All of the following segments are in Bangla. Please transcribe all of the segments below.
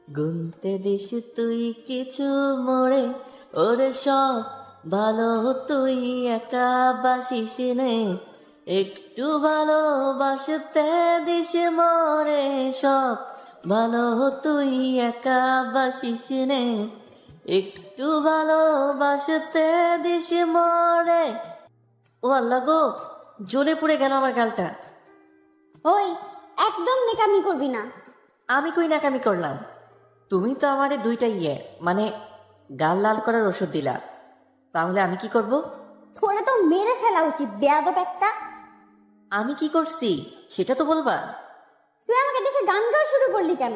গুনতে দিস তুই কিছু মোড়ে, ওরে সব ভালো তুই একা বাসিস নে, একটু ভালোবাসতে দিস মোরে, সব ভালো তুই একা বাসিস নে, একটু ভালোবাসতে দিস মোরে। ও আল্লাহ গো, জ্বলে পুড়ে গেল আমার গালটা। ওই, একদম নেকামি করবি না। আমি কই নাকামি করলাম? তুমি তো আমারে দুইটা মানে গাল লাল করার ওষুধ দিলা, তাহলে আমি কি করব? তোরে তো মেরে ফেলা উচিত, বেয়াদব একটা। আমি কি করছি সেটা তো বলবা। তুই আমাকে দেখে গান গাওয়া শুরু করলি কেন?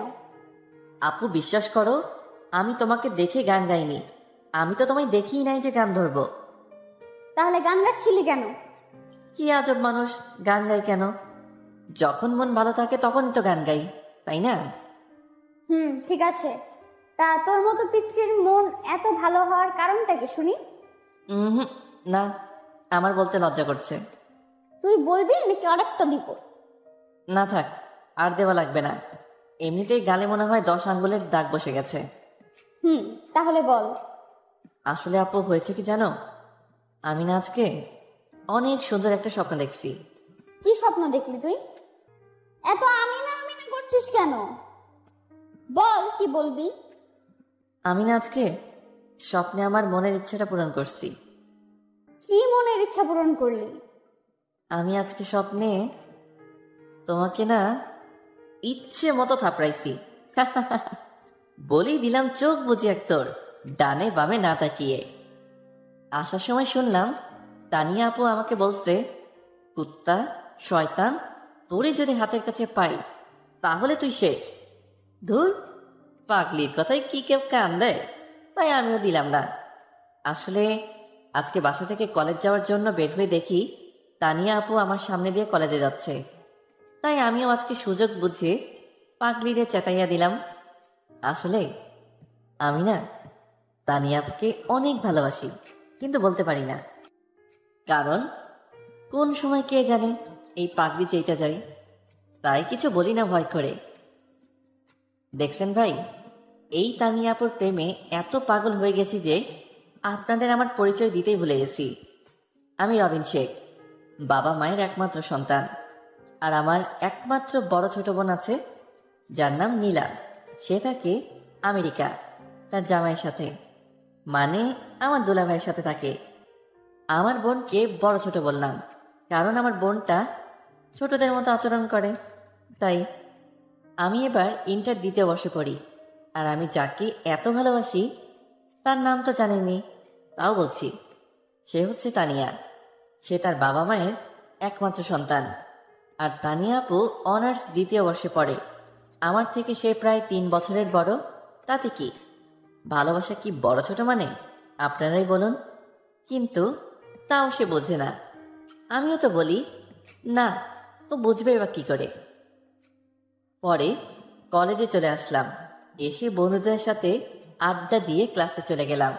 আপু বিশ্বাস করো, আমি তোমাকে দেখে গান গাইনি। আমি তো তোমায় দেখিই নাই যে গান ধরবো। তাহলে গান গাচ্ছিলি কেন? কি আজব মানুষ, গান গাই কেন? যখন মন ভালো থাকে তখনই তো গান গাই, তাই না? ঠিক আছে। তা তোর মতো পিচ্চির মন এত ভালো হওয়ার কারণটা কি শুনি? হুম, না, আমার বলতে লজ্জা করছে। তুই বলবি নাকি আরেকটা দিব? না থাক, আর দেওয়া লাগবে না। এমনিতেই গালে মনে হয় 10 আঙ্গুলের দাগ বসে গেছে। তাহলে বল। আসলে আপু হয়েছে কি জানো, আমি না আজকে অনেক সুন্দর একটা স্বপ্ন দেখছি। কি স্বপ্ন দেখলি তুই? এত আমি না করছিস কেন? বল, কি বলবি? আমি না আজকে স্বপ্নে আমার মনের ইচ্ছাটা পূরণ করছি। কি মনের ইচ্ছা পূরণ করলি? আমি আজকে স্বপ্নে তোমাকে না ইচ্ছে মতো থাপড়াইছি। বলেই দিলাম চোখ বুঝি এক তোর, ডানে বামে না তাকিয়ে। আসার সময় শুনলাম তানিয়া আপু আমাকে বলছে, কুত্তা শয়তান, তোরে যদি হাতের কাছে পাই তাহলে তুই শেষ। ধুর, পাগলির কথায় কি কেউ কান দেয়? তাই আমিও দিলাম না। আসলে আজকে বাসা থেকে কলেজ যাওয়ার জন্য বের হয়ে দেখি তানিয়া আপু আমার সামনে দিয়ে কলেজে যাচ্ছে। তাই আমিও আজকে সুযোগ বুঝে পাগলিরে চেতাইয়া দিলাম। আসলে আমি না তানিয়া আপুকে অনেক ভালোবাসি, কিন্তু বলতে পারি না। কারণ কোন সময় কে জানে এই পাগলি চেইটা যায়, তাই কিছু বলি না ভয় করে। দেখছেন ভাই, এই তানিয়া আপুর প্রেমে এত পাগল হয়ে গেছি যে আপনাদের আমার পরিচয় দিতেই ভুলে গেছি। আমি রবিন শেখ, বাবা মায়ের একমাত্র সন্তান। আর আমার একমাত্র বড় ছোট বোন আছে, যার নাম নীলা। সে থাকে আমেরিকা তার জামাইয়ের সাথে, মানে আমার দুলাভাইয়ের সাথে থাকে। আমার বোনকে বড় ছোট বললাম, কারণ আমার বোনটা ছোটদের মতো আচরণ করে। তাই আমি এবার ইন্টার দিতে বসে পড়ি। আর আমি যাকে এত ভালোবাসি তার নাম তো জানেনি, তাও বলছি। সে হচ্ছে তানিয়া। সে তার বাবা মায়ের একমাত্র সন্তান। আর তানিয়া আপু অনার্স দ্বিতীয় বর্ষে পড়ে। আমার থেকে সে প্রায় 3 বছরের বড়। তাতে কি, ভালোবাসা কি বড় ছোট মানে? আপনারাই বলুন। কিন্তু তাও সে বোঝে না। আমিও তো বলি না, ও বুঝবে বা কি করে। পরে কলেজে চলে আসলাম। এসে বন্ধুদের সাথে আড্ডা দিয়ে ক্লাসে চলে গেলাম।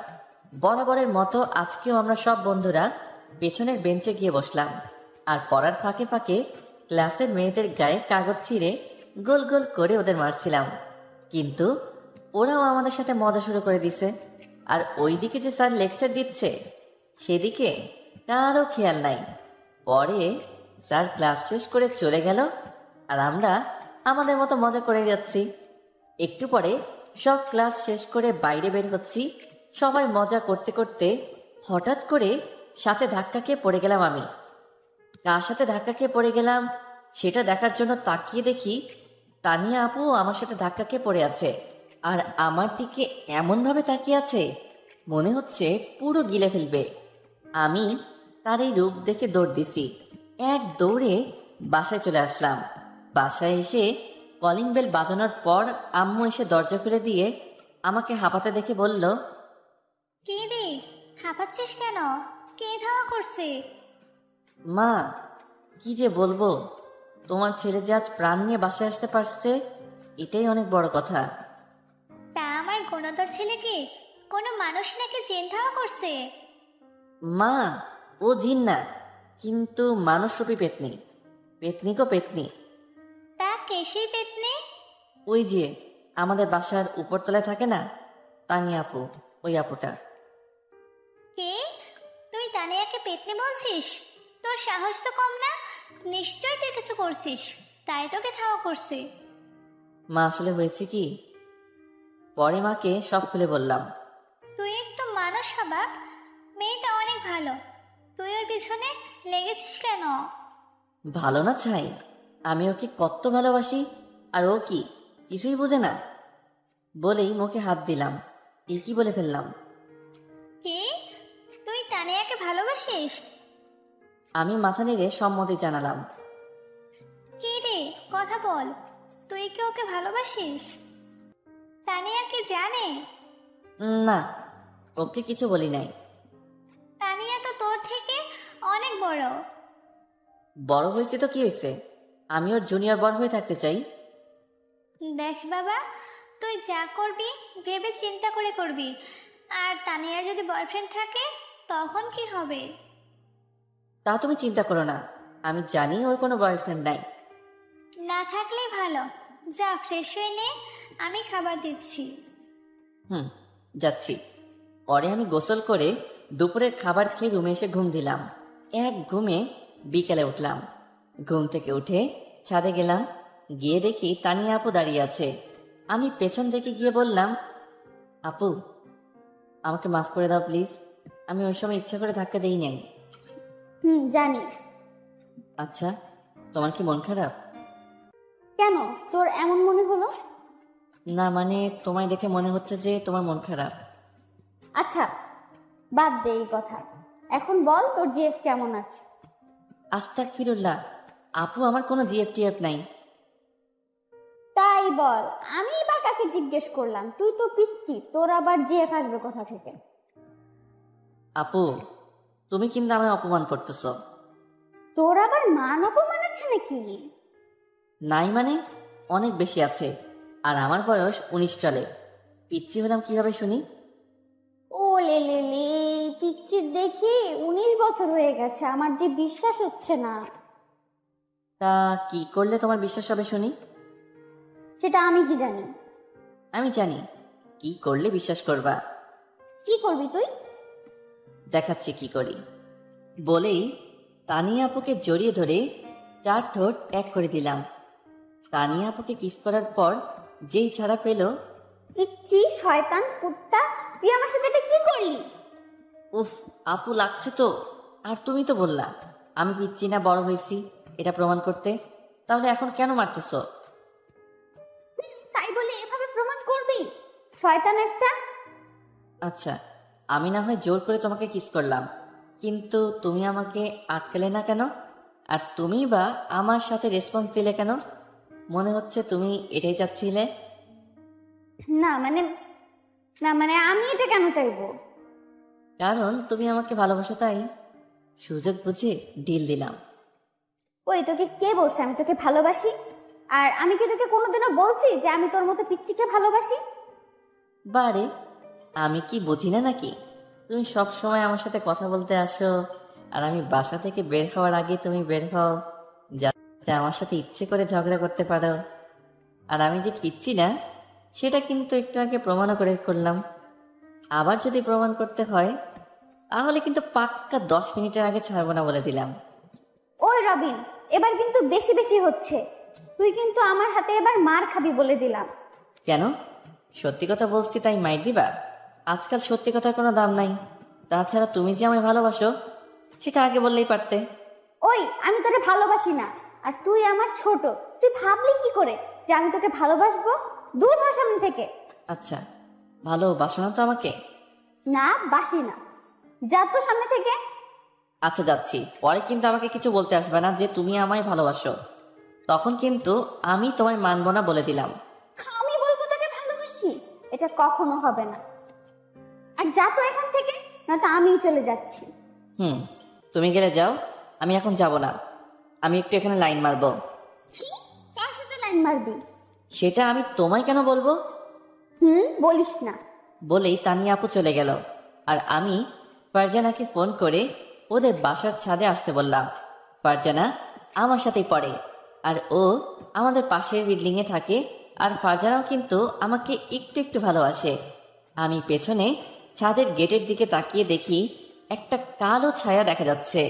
বরাবরের মতো আজকেও আমরা সব বন্ধুরা পেছনের বেঞ্চে গিয়ে বসলাম। আর পড়ার ফাঁকে ফাঁকে ক্লাসের মেয়েদের গায়ে কাগজ ছিঁড়ে গোল গোল করে ওদের মারছিলাম। কিন্তু ওরাও আমাদের সাথে মজা শুরু করে দিছে। আর ওইদিকে যে স্যার লেকচার দিচ্ছে সেদিকে কারও খেয়াল নাই। পরে স্যার ক্লাস শেষ করে চলে গেল, আর আমরা আমাদের মতো মজা করে যাচ্ছি। একটু পরে সব ক্লাস শেষ করে বাইরে বের হচ্ছি। সবাই মজা করতে করতে হঠাৎ করে সাথে ধাক্কা খেয়ে পড়ে গেলাম আমি। কার সাথে ধাক্কা খেয়ে পড়ে গেলাম সেটা দেখার জন্য তাকিয়ে দেখি তানিয়া আপু আমার সাথে ধাক্কা খেয়ে পড়ে আছে। আর আমার দিকে এমনভাবে তাকিয়ে আছে মনে হচ্ছে পুরো গিলে ফেলবে। আমি তার এই রূপ দেখে দৌড় দিছি। এক দৌড়ে বাসায় চলে আসলাম। বাসায় এসে কলিং বেল বাজানোর পর আম্মু এসে দরজা খুলে দিয়ে আমাকে হাঁপাতে দেখে বলল, কে রে, হাঁপাচ্ছিস কেন? কে ধাওয়া করছে? মা, কি যে বলবো, তোমার ছেলে যে আজ প্রাণ নিয়ে বাসায় আসতে পারছে এটাই অনেক বড় কথা। তা আমার গুণধর ছেলেকে কোনো মানুষ নাকি জেন ধাওয়া করছে? মা, ও জিন না, কিন্তু মানুষরূপী পেতনি। পেতনি গো পেতনি। তা কেসেই পেতনি? ওই যে আমাদের বাসার উপরতলায় থাকে না, তানিয়া আপু, ওই আপুটা। কে? তুই তানিয়াকে পেতনি বলছিস? তোর সাহস তো কম না। নিশ্চয় তুই কিছু করছিস, তাই তোকে ধাওয়া করছে। মা আসলে হয়েছে কি, পরে মাকে সব খুলে বললাম। তুই একটু মানুষ হবাক। মেয়েটা অনেক ভালো, তুই ওর পিছনে লেগেছিস কেন? ভালো না চাই, আমি ওকে কত ভালোবাসি, আর ও কি কিছুই বোঝে না। বলেই মুখে হাত দিলাম, এই কি বলে ফেললাম। কে? তুই তানিয়াকে ভালোবাসিস? আমি মাথা নেড়ে সম্মতি জানালাম। কে রে, কথা বল। তুই কি ওকে ভালোবাসিস? তানিয়া কি জানে? না, ওকে কিছু বলি নাই। তানিয়া তো তোর থেকে অনেক বড়। বড় হয়েছে তো কি হয়েছে, আমি ওর জুনিয়র বড় হয়ে থাকতে চাই। দেখ বাবা, তুই যা করবি ভেবে চিন্তা করে করবি। আর তানিয়ার যদি বয়ফ্রেন্ড থাকে তখন কি হবে? তা তুমি চিন্তা করো না, আমি জানি ওর কোনো বয়ফ্রেন্ড নাই। না থাকলেই ভালো। যা ফ্রেশ হয়ে নে, আমি খাবার দিচ্ছি। যাচ্ছি। পরে আমি গোসল করে দুপুরের খাবার খেয়ে রুমে এসে ঘুম দিলাম। এক ঘুমে বিকেলে উঠলাম। ঘুম থেকে উঠে ছাদে গেলাম, গিয়ে দেখি তানিয়া আপু দাঁড়িয়ে আছে। আমি পেছন থেকে গিয়ে বললাম, আপু আমাকে মাফ করে দাও প্লিজ, আমি ওই সময় ইচ্ছা করে ধাক্কা দেই নাই। জানি। আচ্ছা, তোমার কি মন খারাপ? কেন, তোর এমন মনে হলো? না মানে তোমায় দেখে মনে হচ্ছে যে তোমার মন খারাপ। আচ্ছা, বাদ দে এই কথা। এখন বল, তোর জিএফ কেমন আছে? আস্তাগফিরুল্লাহ, আপু আমার কোনো জিএফটিএফ নাই। তাই বল, আমি বা কাকে জিজ্ঞেস করলাম? তুই তো পিচ্ছি, তোর আবার জিএফ আসবে কোথা থেকে? আপু তুমি কিন্তু আমায় অপমান করতেছো। তোর আবার মান অপমান আছে নাকি? নাই মানে অনেক বেশি আছে, আর আমার বয়স 19 চলে। পিচ্ছি হলাম কিভাবে শুনি? ও লে লে লে, পিচ্ছির দেখি 19 বছর হয়ে গেছে, আমার যে বিশ্বাস হচ্ছে না। তা কি করলে তোমার বিশ্বাস হবে শুনি? সেটা আমি কি জানি? আমি জানি কি করলে বিশ্বাস করবা। কি করবি তুই? দেখাচ্ছি কি করি। বলেই তানিয়া আপুকে জড়িয়ে ধরে 4 ঠোঁট এক করে দিলাম। তানিয়া আপুকে কিস করার পর যেই ছাড়া পেল, পিচ্ছি, শয়তান, কুত্তা, তুই আমার সাথে এটা কি করলি? উফ আপু লাগছে তো। আর তুমি তো বললা আমি পিচ্ছি না বড় হয়েছি, এটা প্রমাণ করতে। তাহলে এখন কেন মারতেছো? তাই বলে এভাবে প্রমাণ করবি? শয়তান একটা। আচ্ছা, আমি না হয় জোর করে তোমাকে কিস করলাম, কিন্তু তুমি আমাকে আটকালে না কেন? আর তুমি বা আমার সাথে রেসপন্স দিলে কেন? মনে হচ্ছে তুমি এটাই চাচ্ছিলে। না মানে আমি এটা কেন চাইবো? কারণ তুমি আমাকে ভালোবাসো, তাই সুযোগ বুঝে ডিল দিলাম। ওই, তোকে কে বলছে আমি তোকে ভালোবাসি? আর আমি কি তোকে কোনোদিনও বলছি যে আমি তোর মতো পিচ্চিকে ভালোবাসি? বারে, আমি কি বুঝি না নাকি? তুমি সব সময় আমার সাথে কথা বলতে আসো, আর আমি বাসা থেকে বের হওয়ার আগে তুমি বের হও, যাতে আমার সাথে ইচ্ছে করে ঝগড়া করতে পারো। আর আমি যে পিচ্ছি না সেটা কিন্তু একটু আগে প্রমাণও করে করলাম। আবার যদি প্রমাণ করতে হয় তাহলে কিন্তু পাক্কা 10 মিনিটের আগে ছাড়বো না বলে দিলাম। ওই রবিন, এবার কিন্তু বেশি বেশি হচ্ছে। তুই কিন্তু আমার হাতে এবার মার খাবি বলে দিলাম। কেন? সত্যি কথা বলছি তাই মাইর দিবা? আজকাল সত্যি কথার কোনো দাম নাই। তাছাড়া তুমি যে আমায় ভালোবাসো সেটা আগে বললেই পারতে। ওই, আমি তোকে ভালোবাসি না, আর তুই আমার ছোট। তুই ভাবলি কি করে যে আমি তোকে ভালোবাসবো? দূর হ সামনে থেকে। আচ্ছা, ভালোবাসো না তো আমাকে? না, বাসি না। যা তো সামনে থেকে। আচ্ছা যাচ্ছি, পরে কিন্তু আমাকে কিছু বলতে আসবে না যে তুমি আমায় ভালোবাসো। তখন কিন্তু আমি তোমায় মানবো না বলে দিলাম। আমি বলবো তোকে ভালোবাসি? এটা কখনো হবে না। আর যা তো এখান থেকে, না তো আমিই চলে যাচ্ছি। তুমি গেলে যাও, আমি এখন যাব না। আমি একটু এখানে লাইন মারবো। কি? কার সাথে লাইন মারবি? সেটা আমি তোমায় কেন বলবো? বলিস না। বলেই তানিয়া আপু চলে গেল, আর আমি ফারজানাকে ফোন করে ওদের বাসার ছাদে আসতে বললাম। ফারজানা আমার সাথেই পড়ে, আর ও আমাদের পাশের বিল্ডিংয়ে থাকে, আর ফারজানাও কিন্তু আমাকে একটু একটু ভালোবাসে। আমি পেছনে ছাদের গেটের দিকে তাকিয়ে দেখি একটা কালো ছায়া দেখা যাচ্ছে।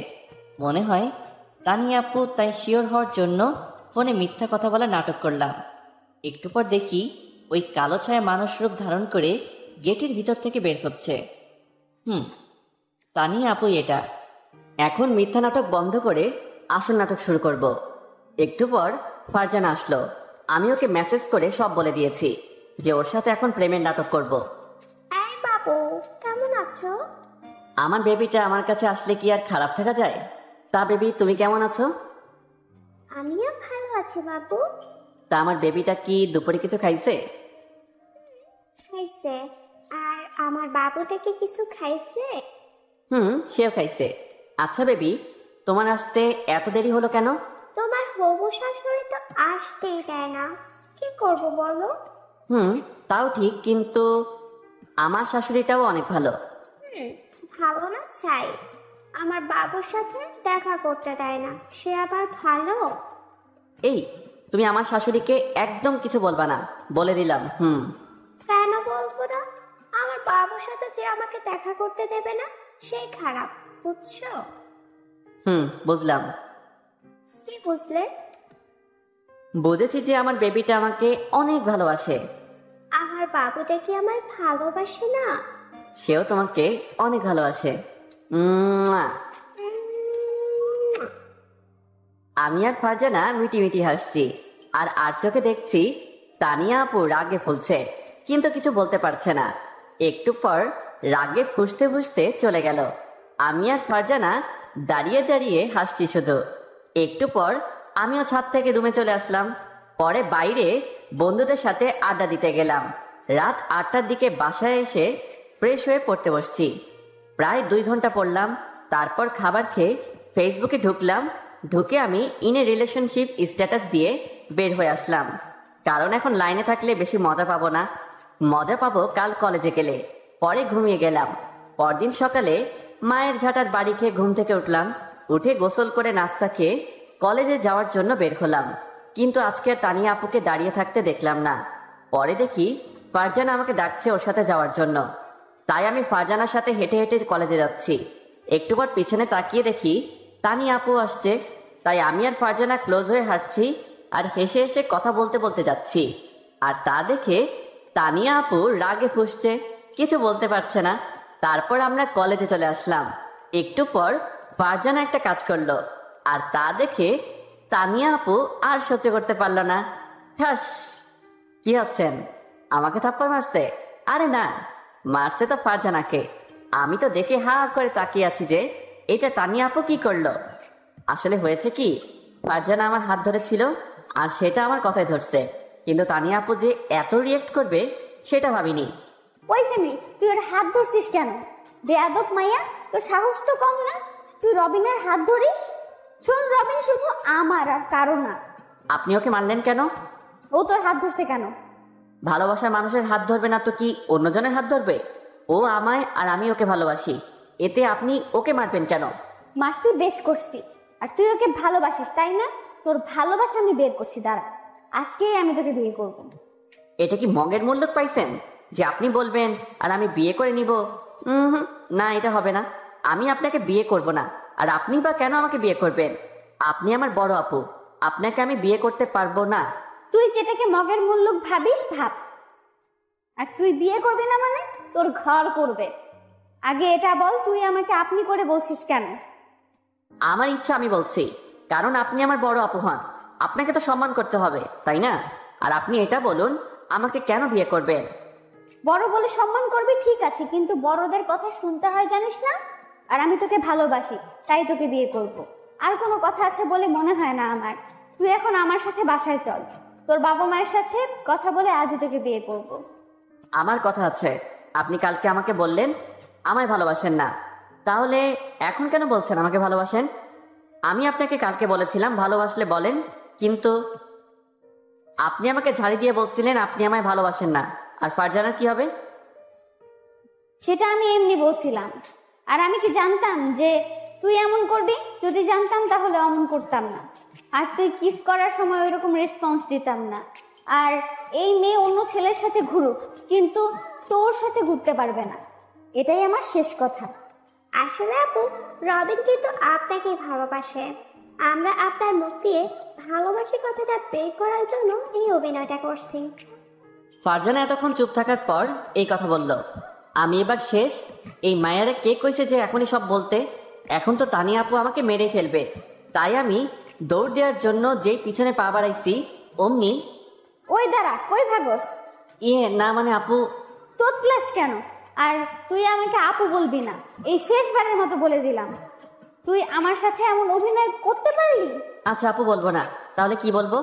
মনে হয় তানিয়া আপু, তাই শিওর হওয়ার জন্য ফোনে মিথ্যা কথা বলা নাটক করলাম। একটু পর দেখি ওই কালো ছায়া মানুষ রূপ ধারণ করে গেটের ভিতর থেকে বের হচ্ছে। তানিয়া আপু এটা। এখন মিথ্যা নাটক বন্ধ করে আসল নাটক শুরু করব। একটু পর ফারজানা আসলো। আমি ওকে মেসেজ করে সব বলে দিয়েছি যে ওর সাথে এখন প্রেমের নাটক করব। এই বাবু, কেমন আছো? আমার বেবিটা আমার কাছে আসলে কি আর খারাপ থাকা যায়? তা বেবি, তুমি কেমন আছো? আমিও ভালো আছি বাবু। তা আমার বেবিটা কি দুপুরে কিছু খাইছে? খাইছে। আর আমার বাবুটা কি কিছু খাইছে? সেও খাইছে। আচ্ছা বেবি, তোমার আসতে এত দেরি হলো কেন? তোমার হবু শাশুড়ি তো আসতেই দেয় না, কি করব বলো? তাও ঠিক, কিন্তু আমার শাশুড়িটাও অনেক ভালো। ভালো না চাই, আমার বাবুর সাথে দেখা করতে দেয় না, সে আবার ভালো? এই, তুমি আমার শাশুড়িকে একদম কিছু বলবা না, বলে দিলাম। কেন বলবো না? আমার বাবুর সাথে যে আমাকে দেখা করতে দেবে না সেই খারাপ, বুঝছো? বুঝলাম। কি বুঝলে? বুঝেছি যে আমার বেবিটা আমাকে অনেক ভালোবাসে। আমার বাবুটা কি আমায় ভালোবাসে না? সেও তোমাকে অনেক ভালোবাসে। মুয়া। আমি আর ফারজানা মিটি হাসছি, আর চোখে দেখছি তানিয়া আপু রাগে ফুলছে, কিন্তু কিছু বলতে পারছে না। একটু পর রাগে ফুঁসতে ফুঁসতে চলে গেল। আমি আর ফারজানা দাঁড়িয়ে দাঁড়িয়ে হাসছি শুধু। একটু পর আমিও ছাদ থেকে রুমে চলে আসলাম। পরে বাইরে বন্ধুদের সাথে আড্ডা দিতে গেলাম। রাত 8টার দিকে বাসায় এসে ফ্রেশ হয়ে পড়তে বসছি। প্রায় 2 ঘন্টা পড়লাম। তারপর খাবার খেয়ে ফেসবুকে ঢুকলাম। ঢুকে আমি ইন এ রিলেশনশিপ স্ট্যাটাস দিয়ে বের হয়ে আসলাম, কারণ এখন লাইনে থাকলে বেশি মজা পাবো না। মজা পাবো কাল কলেজে গেলে। পরে ঘুমিয়ে গেলাম। পরদিন সকালে মায়ের ঝাঁটার বাড়ি খেয়ে ঘুম থেকে উঠলাম। উঠে গোসল করে নাস্তা খেয়ে কলেজে যাওয়ার জন্য বের হলাম, কিন্তু আজকে তানিয়া আপুকে দাঁড়িয়ে থাকতে দেখলাম না। পরে দেখি ফারজানা আমাকে ডাকছে ওর সাথে যাওয়ার জন্য, তাই আমি ফারজানার সাথে হেঁটে হেঁটে কলেজে যাচ্ছি। একটু পর পিছনে তাকিয়ে দেখি তানিয়া আপু আসছে, তাই আমি আর ফারজানা ক্লোজ হয়ে হাঁটছি আর হেসে হেসে কথা বলতে বলতে যাচ্ছি। আর তা দেখে তানিয়া আপু রাগে ফুঁসছে, কিছু বলতে পারছে না। তারপর আমরা কলেজে চলে আসলাম। একটু পর ফারজানা একটা কাজ করলো, আর তা দেখে তানিয়া আপু আর সহ্য করতে পারলো না। ঠাস! কি হচ্ছেন? আমাকে থাপ্পড় মারছে? আরে না, মারছে তো ফারজানাকে। আমি তো দেখে হা করে তাকিয়ে আছি যে এটা তানিয়া আপু কি করলো। আসলে হয়েছে কি, ফারজানা আমার হাত ধরেছিল আর সেটা আমার কথায় ধরছে, কিন্তু তানিয়া আপু যে এত রিয়েক্ট করবে সেটা ভাবিনি। ওই সেমরি, তুই ওর হাত ধরছিস কেন? বেয়াদব মাইয়া, তোর সাহস তো কম না, তুই রবিনের হাত ধরিস? শোন, রবিন শুধু আমার আর কারো না। আপনি ওকে মানলেন কেন? ও তোর হাত ধরছে কেন? ভালোবাসার মানুষের হাত ধরবে না তো কি অন্যজনের হাত ধরবে? ও আমায় আর আমি ওকে ভালোবাসি, এতে আপনি ওকে মারবেন কেন? মাসতি বেশ করছি, আর তুই ওকে ভালোবাসিস তাই না? তোর ভালোবাসা আমি বের করছি, দাঁড়া, আজকেই আমি তোকে বিয়ে করব। এটা কি মগের মূল্য পাইছেন যে আপনি বলবেন আর আমি বিয়ে করে নিব? না, এটা হবে না। আমি আপনাকে বিয়ে করব না, আর আপনি বা কেন আমাকে বিয়ে করবেন? আপনি আমার বড় আপু, আপনাকে আমি বিয়ে করতে পারবো না। তুই যেটাকে মগের মূল্য ভাবিস ভাব, আর তুই বিয়ে করবি না মানে তোর ঘর করবে। আগে এটা বল, তুই আমাকে আপনি করে বলছিস কেন? আমার ইচ্ছা আমি বলছি, কারণ আপনি আমার বড় আপু হন, আপনাকে তো সম্মান করতে হবে, তাই না? আর আপনি এটা বলুন, আমাকে কেন বিয়ে করবেন? বড় বলে সম্মান করবি ঠিক আছে, কিন্তু বড়দের কথা শুনতে হয় জানিস না? আর আমি তোকে ভালোবাসি, তাই তোকে বিয়ে করব। আর কোনো কথা আছে বলে মনে হয় না আমার। তুই এখন আমার সাথে বাসায় চল, তোর বাবা মায়ের সাথে কথা বলে আজই তোকে বিয়ে করব। আমার কথা আছে। আপনি কালকে আমাকে বললেন আমায় ভালোবাসেন না, তাহলে এখন কেন বলছেন আমাকে ভালোবাসেন? আমি আপনাকে কালকে বলেছিলাম ভালোবাসলে বলেন, কিন্তু আপনি আমাকে ঝাড়ি দিয়ে বলছিলেন আপনি আমায় ভালোবাসেন না। আর ফারজানার কি হবে? সেটা আমি এমনি বলছিলাম, আর আমি কি জানতাম যে তুই এমন করবি? যদি জানতাম তাহলে অমন করতাম না, আর তুই কিস করার সময় ওইরকম রেসপন্স দিতাম না। আর এই মেয়ে অন্য ছেলের সাথে ঘুরুক, কিন্তু তোর সাথে ঘুরতে পারবে না, এটাই আমার শেষ কথা। আসলে আপু, রবিন কিন্তু আপনাকে ভালোবাসে। আমরা আপনার মুখ দিয়ে ভালোবাসি কথাটা বের করার জন্য এই অভিনয়টা করছি। ফারজানা এতক্ষণ চুপ থাকার পর এই কথা বলল। আমি এবার শেষ। এই মায়ারে কে কইছে যে এখনই সব বলতে? এখন তো তানিয়া আপু আমাকে মেরে ফেলবে। তাই আমি দৌড় দেওয়ার জন্য যেই পিছনে পা বাড়াইছি অমনি। ওই দাঁড়া, কই ভাগস? না মানে আপু। তোতলাস কেন? আর তুই আমাকে আপু বলবি না, এই শেষবারের মতো বলে দিলাম। তুই আমার সাথে এমন অভিনয় করতে পারলি? আচ্ছা আপু, বলবো না, তাহলে কি বলবো?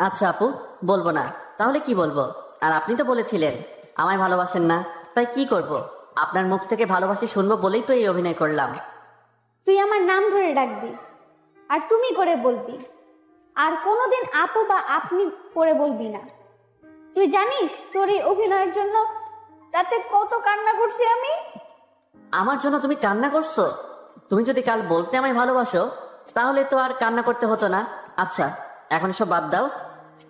আচ্ছা আপু, বলবো না, তাহলে কি বলবো? আর আপনি তো বলেছিলেন আমায় ভালোবাসেন না, তাই কি করব? আপনার মুখ থেকে ভালোবাসি শুনবো বলেই তো এই অভিনয় করলাম। তুই আমার নাম ধরে ডাকবি আর তুমি করে বলবি, আর কোনোদিন আপু বা আপনি করে বলবি না। তুই জানিস তোর এই অভিনয়ের জন্য রাতে কত কান্না করছি আমি? আমার জন্য তুমি কান্না করছো? তুমি যদি কাল বলতে আমায় ভালোবাসো তাহলে তো আর কান্না করতে হতো না। আচ্ছা, এখন সব বাদ দাও।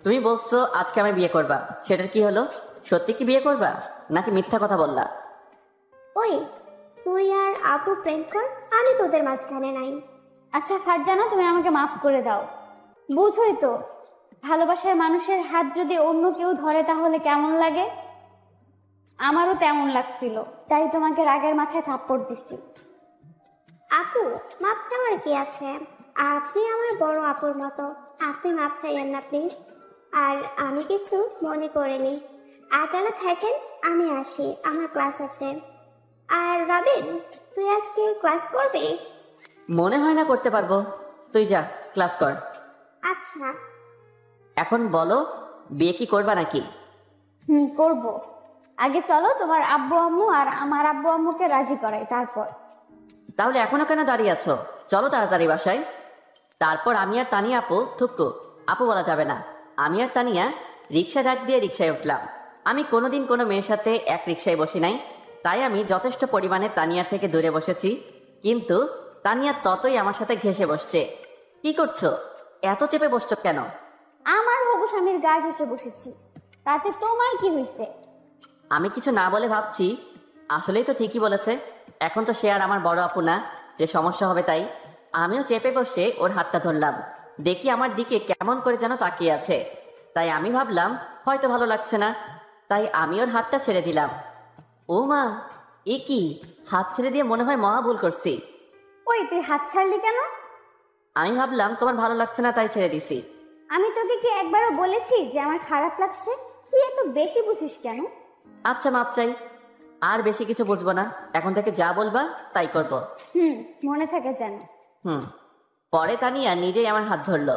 তুমি বলছো আজকে আমায় বিয়ে করবা, সেটার কি হলো? সত্যি কি বিয়ে করবা নাকি মিথ্যা কথা বললা? ওই, তুই আর আপু প্রেম কর, আমি তোদের মাঝখানে নাই। আচ্ছা ফারজানা, তুমি আমাকে মাফ করে দাও। বুঝোই তো, ভালোবাসার মানুষের হাত যদি অন্য কেউ ধরে তাহলে কেমন লাগে। আমারও তেমন লাগছিল, তাই তোমাকে রাগের মাথায় থাপ্পড় দিচ্ছি। আপু, মাপ চাওয়ার কি আছে? আপনি আমার বড় আপুর মতো, আপনি মাপ চাইয়েন না প্লিজ। আর আমি কিছু মনে করিনি। আপনারা থাকেন, আমি আসি, আমার ক্লাস আছে। আর রবিন, তুই আজকে ক্লাস করবি? মনে হয় না করতে পারবো। তুই যা, ক্লাস কর। আচ্ছা। এখন বলো, বিয়ে কি করবা নাকি? করব। আগে চলো তোমার আব্বু আম্মু আর আমার আব্বু আম্মুকে রাজি করাই, তারপর। তাহলে এখনো কেন দাঁড়িয়ে আছো? চলো তাড়াতাড়ি বাসায়। তারপর আমি আর তানিয়া আপু, থুক্কু আপু বলা যাবে না, আমি আর তানিয়া রিক্সা ডাক দিয়ে রিক্সায় উঠলাম। আমি কোনোদিন কোনো মেয়ের সাথে এক রিক্সায় বসি নাই, তাই আমি যথেষ্ট পরিমাণে তানিয়ার থেকে দূরে বসেছি। কিন্তু তানিয়া ততই আমার সাথে ঘেঁষে বসছে। কি করছো? এত চেপে বসছো কেন? আমার হবু স্বামীর গা ঘেঁষে বসেছি, তাতে তোমার কি হয়েছে? আমি কিছু না বলে ভাবছি, আসলেই তো ঠিকই বলেছে। এখন তো সে আর আমার বড় আপু না যে সমস্যা হবে, তাই আমিও চেপে বসে ওর হাতটা ধরলাম। দেখি আমার দিকে কেমন করে যেন তাকিয়ে আছে, তাই আমি ভাবলাম হয়তো ভালো লাগছে না, তাই আমি ওর হাতটা ছেড়ে দিলাম। ও মা, এ কি? হাত ছেড়ে দিয়ে মনে হয় মহা ভুল করছি। ওই তুই হাত ছাড়লি কেন? আমি ভাবলাম তোমার ভালো লাগছে না, তাই ছেড়ে দিছি। আমি তোকে কি একবারও বলেছি যে আমার খারাপ লাগছে? তুই এত বেশি বুঝিস কেন? আচ্ছা, মাপ চাই। আর বেশি কিছু বুঝবো না, এখন থেকে যা বলবা তাই করব। মনে থাকে যেন। পরে তানিয়া নিজেই আমার হাত ধরলো,